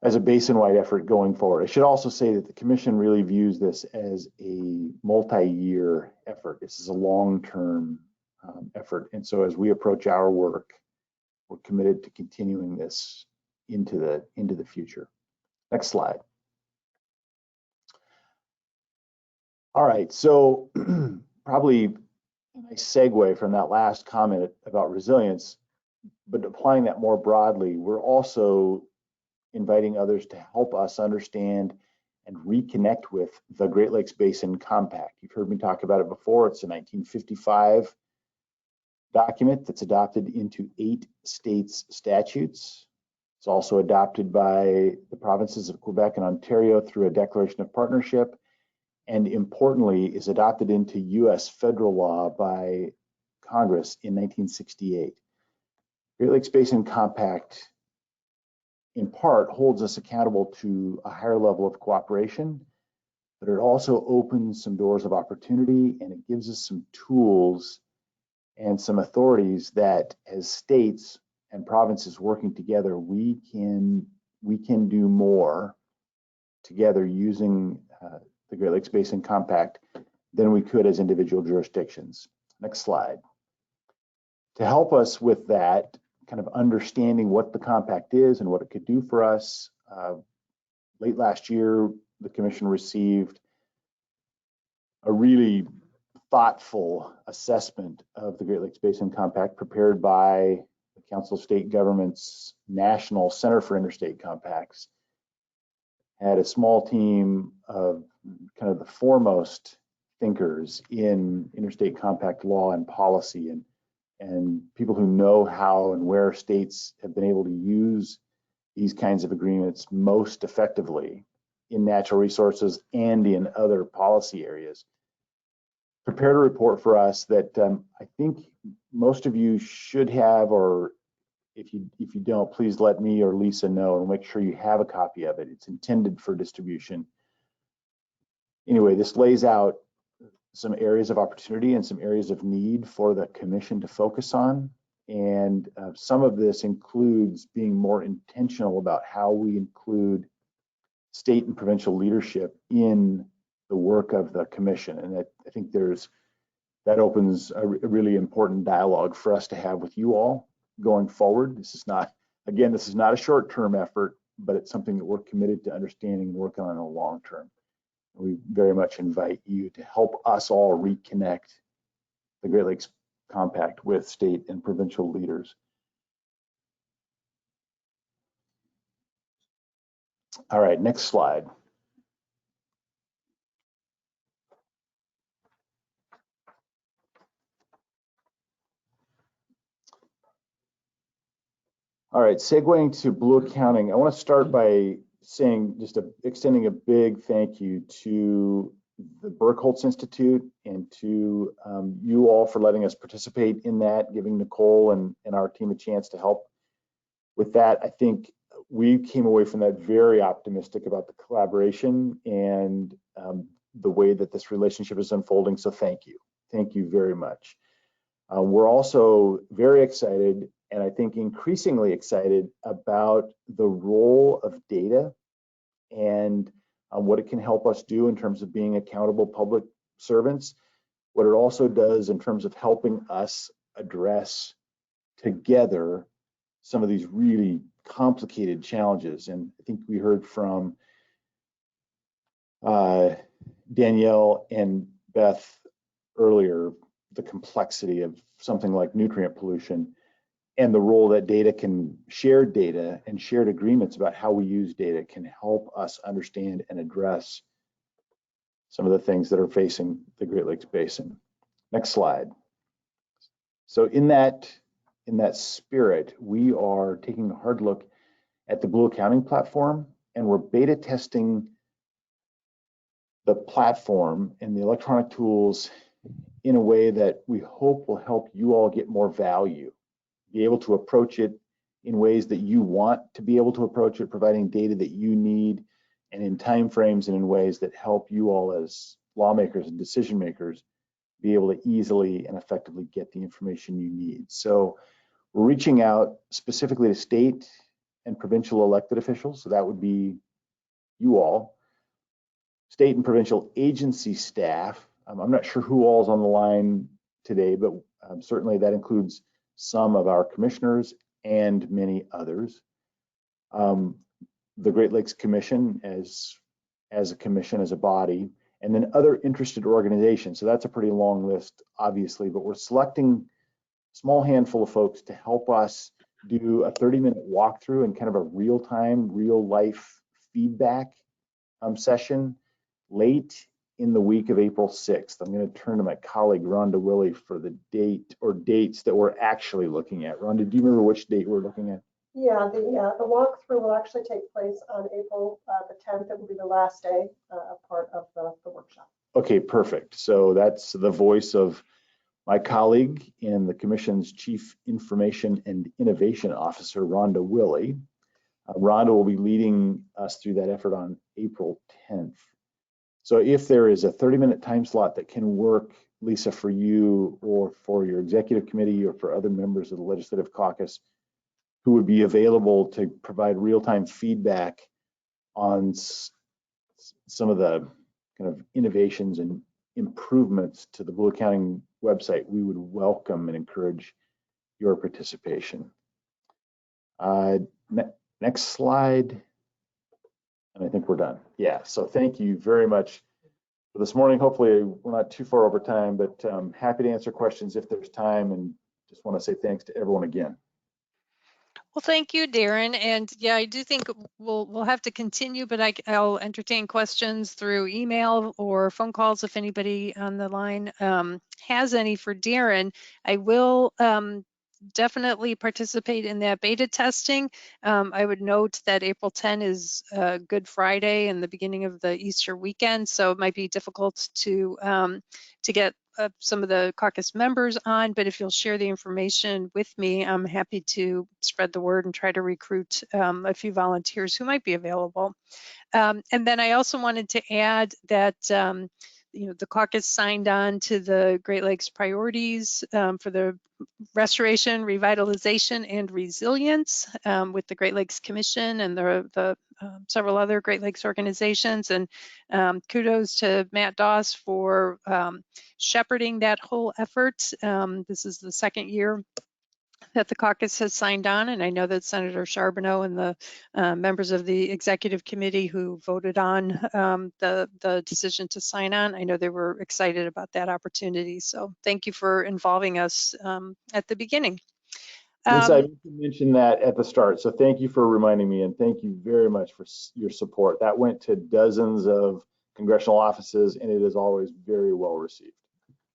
as a basin-wide effort going forward. I should also say that the commission really views this as a multi-year effort. This is a long-term effort. And so as we approach our work, we're committed to continuing this into the future. Next slide. All right, so probably a nice segue from that last comment about resilience, but applying that more broadly, we're also inviting others to help us understand and reconnect with the Great Lakes Basin Compact. You've heard me talk about it before. It's a 1955 document that's adopted into 8 states' statutes. It's also adopted by the provinces of Quebec and Ontario through a declaration of partnership, and importantly, is adopted into US federal law by Congress in 1968. Great Lakes Basin Compact, in part, holds us accountable to a higher level of cooperation, but it also opens some doors of opportunity, and it gives us some tools and some authorities that, as states and provinces working together, we can do more together using the Great Lakes Basin Compact than we could as individual jurisdictions. Next slide. To help us with that, kind of understanding what the compact is and what it could do for us, late last year, the commission received a really thoughtful assessment of the Great Lakes Basin Compact prepared by the Council of State Governments National Center for Interstate Compacts. Had a small team of kind of the foremost thinkers in interstate compact law and policy, and people who know how and where states have been able to use these kinds of agreements most effectively in natural resources and in other policy areas. Prepared a report for us that I think most of you should have, or if you don't, please let me or Lisa know and make sure you have a copy of it. It's intended for distribution. Anyway, this lays out some areas of opportunity and some areas of need for the commission to focus on. And some of this includes being more intentional about how we include state and provincial leadership in the work of the commission. And I think that opens a really important dialogue for us to have with you all going forward. This is not a short-term effort, but it's something that we're committed to understanding and working on in the long term. We very much invite you to help us all reconnect the Great Lakes Compact with state and provincial leaders. All right, next slide. All right, segueing to Blue Accounting, I want to start by saying extending a big thank you to the Burkholz Institute and to you all for letting us participate in that, giving Nicole and our team a chance to help with that. I think we came away from that very optimistic about the collaboration and the way that this relationship is unfolding. So thank you very much. We're also very excited, and I think increasingly excited about the role of data and what it can help us do in terms of being accountable public servants, what it also does in terms of helping us address together some of these really complicated challenges. And I think we heard from Danielle and Beth earlier, the complexity of something like nutrient pollution and the role that shared data and shared agreements about how we use data can help us understand and address some of the things that are facing the Great Lakes Basin. Next slide. So in that spirit, we are taking a hard look at the Blue Accounting platform, and we're beta testing the platform and the electronic tools in a way that we hope will help you all get more value, be able to approach it in ways that you want to be able to approach it, providing data that you need and in timeframes and in ways that help you all as lawmakers and decision makers be able to easily and effectively get the information you need. So we're reaching out specifically to state and provincial elected officials. So that would be you all, state and provincial agency staff. I'm not sure who all's on the line today, but certainly that includes some of our commissioners and many others. The Great Lakes Commission as a commission, as a body, and then other interested organizations. So that's a pretty long list, obviously, but we're selecting a small handful of folks to help us do a 30-minute walkthrough and kind of a real-time, real-life feedback session late in the week of April 6th. I'm going to turn to my colleague, Rhonda Willey, for the date or dates that we're actually looking at. Rhonda, do you remember which date we're looking at? Yeah, the walkthrough will actually take place on April the 10th. It will be the last day, part of the workshop. Okay, perfect. So that's the voice of my colleague and the Commission's Chief Information and Innovation Officer, Rhonda Willey. Rhonda will be leading us through that effort on April 10th. So if there is a 30-minute time slot that can work, Lisa, for you or for your executive committee or for other members of the Legislative Caucus who would be available to provide real-time feedback on some of the kind of innovations and improvements to the Blue Accounting website, we would welcome and encourage your participation. Next slide. And I think we're done. Yeah, so thank you very much for this morning. Hopefully we're not too far over time, but happy to answer questions if there's time, and just want to say thanks to everyone again. Well, thank you, Darren. And yeah, I do think we'll have to continue, but I'll entertain questions through email or phone calls if anybody on the line has any for Darren. I will definitely participate in that beta testing. I would note that April 10 is Good Friday and the beginning of the Easter weekend, so it might be difficult to get some of the caucus members on, but if you'll share the information with me, I'm happy to spread the word and try to recruit a few volunteers who might be available. And then I also wanted to add that the caucus signed on to the Great Lakes priorities for the restoration, revitalization, and resilience with the Great Lakes Commission and the several other Great Lakes organizations. And kudos to Matt Doss for shepherding that whole effort. This is the second year that the caucus has signed on, and I know that Senator Charbonneau and the members of the executive committee who voted on the decision to sign on, I know they were excited about that opportunity. So thank you for involving us at the beginning. Lisa, I didn't mention that at the start, so thank you for reminding me, and thank you very much for your support. That went to dozens of congressional offices, and it is always very well received.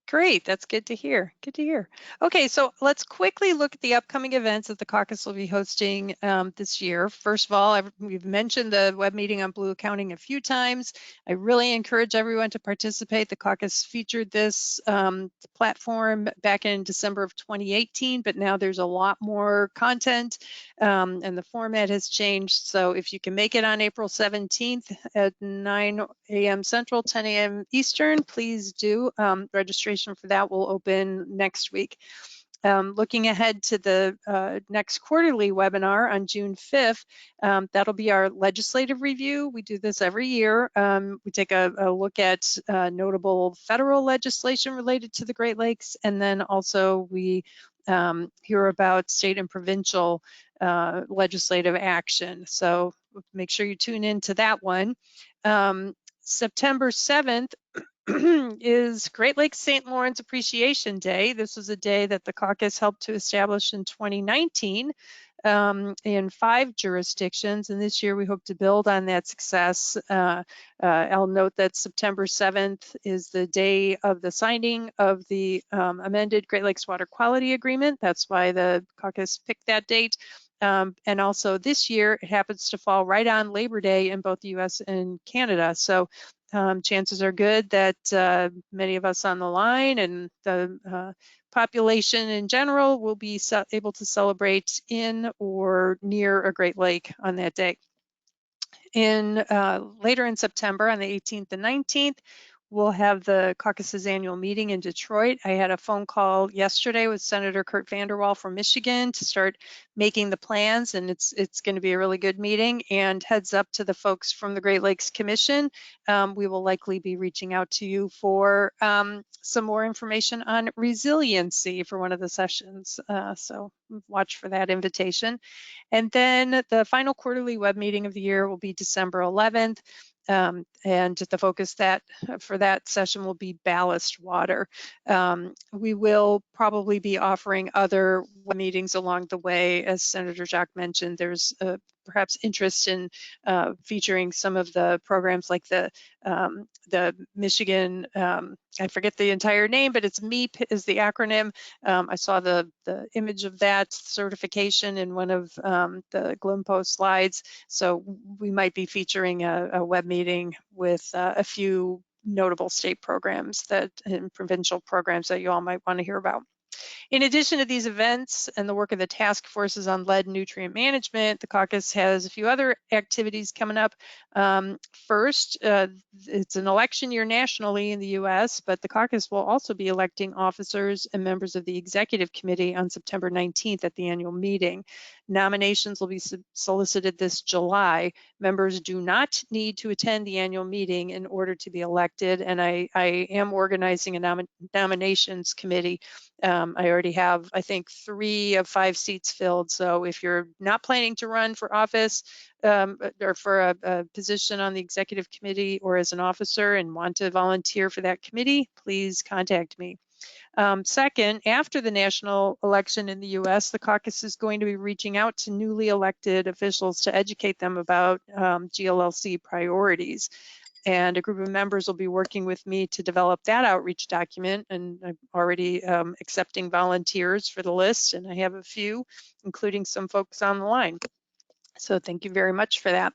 Great, that's good to hear. Good to hear. Okay, so let's quickly look at the upcoming events that the caucus will be hosting this year. First of all, we've mentioned the web meeting on Blue Accounting a few times. I really encourage everyone to participate. The caucus featured this platform back in December of 2018, but now there's a lot more content and the format has changed. So if you can make it on April 17th at 9 a.m. Central, 10 a.m. Eastern, please do. Registration for that will open next week. Looking ahead to the next quarterly webinar on June 5th, that'll be our legislative review. We do this every year. We take a look at notable federal legislation related to the Great Lakes, and then also we hear about state and provincial legislative action. So make sure you tune into that one. September 7th is Great Lakes St. Lawrence Appreciation Day. This was a day that the caucus helped to establish in 2019 in 5 jurisdictions, and this year we hope to build on that success. I'll note that September 7th is the day of the signing of the amended Great Lakes Water Quality Agreement. That's why the caucus picked that date. And also this year, it happens to fall right on Labor Day in both the US and Canada. So chances are good that many of us on the line and the population in general will be able to celebrate in or near a Great Lake on that day. Later in September, on the 18th and 19th, we'll have the caucus's annual meeting in Detroit. I had a phone call yesterday with Senator Kurt Vanderwall from Michigan to start making the plans, and it's going to be a really good meeting. And heads up to the folks from the Great Lakes Commission, we will likely be reaching out to you for some more information on resiliency for one of the sessions. So watch for that invitation. And then the final quarterly web meeting of the year will be December 11th. And the focus for that session will be ballast water. We will probably be offering other meetings along the way. As Senator Jacques mentioned, there's perhaps interest in featuring some of the programs like the Michigan, I forget the entire name, but it's MEEP is the acronym. I saw the image of that certification in one of the Glimpo slides. So we might be featuring a web meeting with a few notable state programs and provincial programs that you all might want to hear about. In addition to these events and the work of the task forces on lead and nutrient management, the caucus has a few other activities coming up. First, it's an election year nationally in the US, but the caucus will also be electing officers and members of the executive committee on September 19th at the annual meeting. Nominations will be solicited this July. Members do not need to attend the annual meeting in order to be elected, and I am organizing a nominations committee. I already have, I think, 3 of 5 seats filled. So if you're not planning to run for office or for a position on the executive committee or as an officer and want to volunteer for that committee, please contact me. Second, after the national election in the US, the caucus is going to be reaching out to newly elected officials to educate them about GLLC priorities. And a group of members will be working with me to develop that outreach document. And I'm already accepting volunteers for the list, and I have a few, including some folks on the line. So thank you very much for that.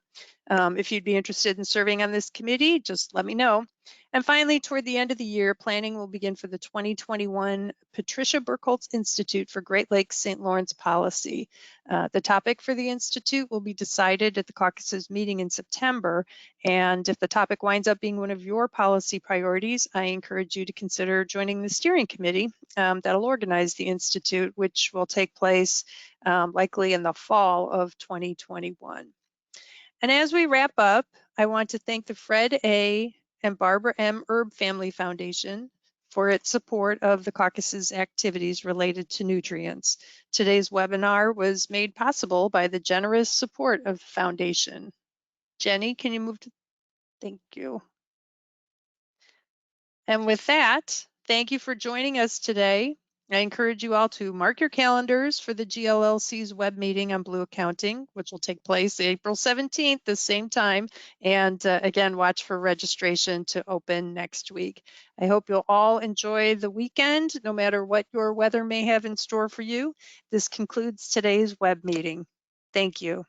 If you'd be interested in serving on this committee, just let me know. And finally, toward the end of the year, planning will begin for the 2021 Patricia Burkholz Institute for Great Lakes St. Lawrence Policy. The topic for the Institute will be decided at the caucus's meeting in September. And if the topic winds up being one of your policy priorities, I encourage you to consider joining the steering committee that'll organize the Institute, which will take place likely in the fall of 2021. And as we wrap up, I want to thank the Fred A. and Barbara M. Erb Family Foundation for its support of the caucus's activities related to nutrients. Today's webinar was made possible by the generous support of the foundation. Jenny, can you move to, thank you. And with that, thank you for joining us today. I encourage you all to mark your calendars for the GLLC's web meeting on Blue Accounting, which will take place April 17th, the same time. And again, watch for registration to open next week. I hope you'll all enjoy the weekend, no matter what your weather may have in store for you. This concludes today's web meeting. Thank you.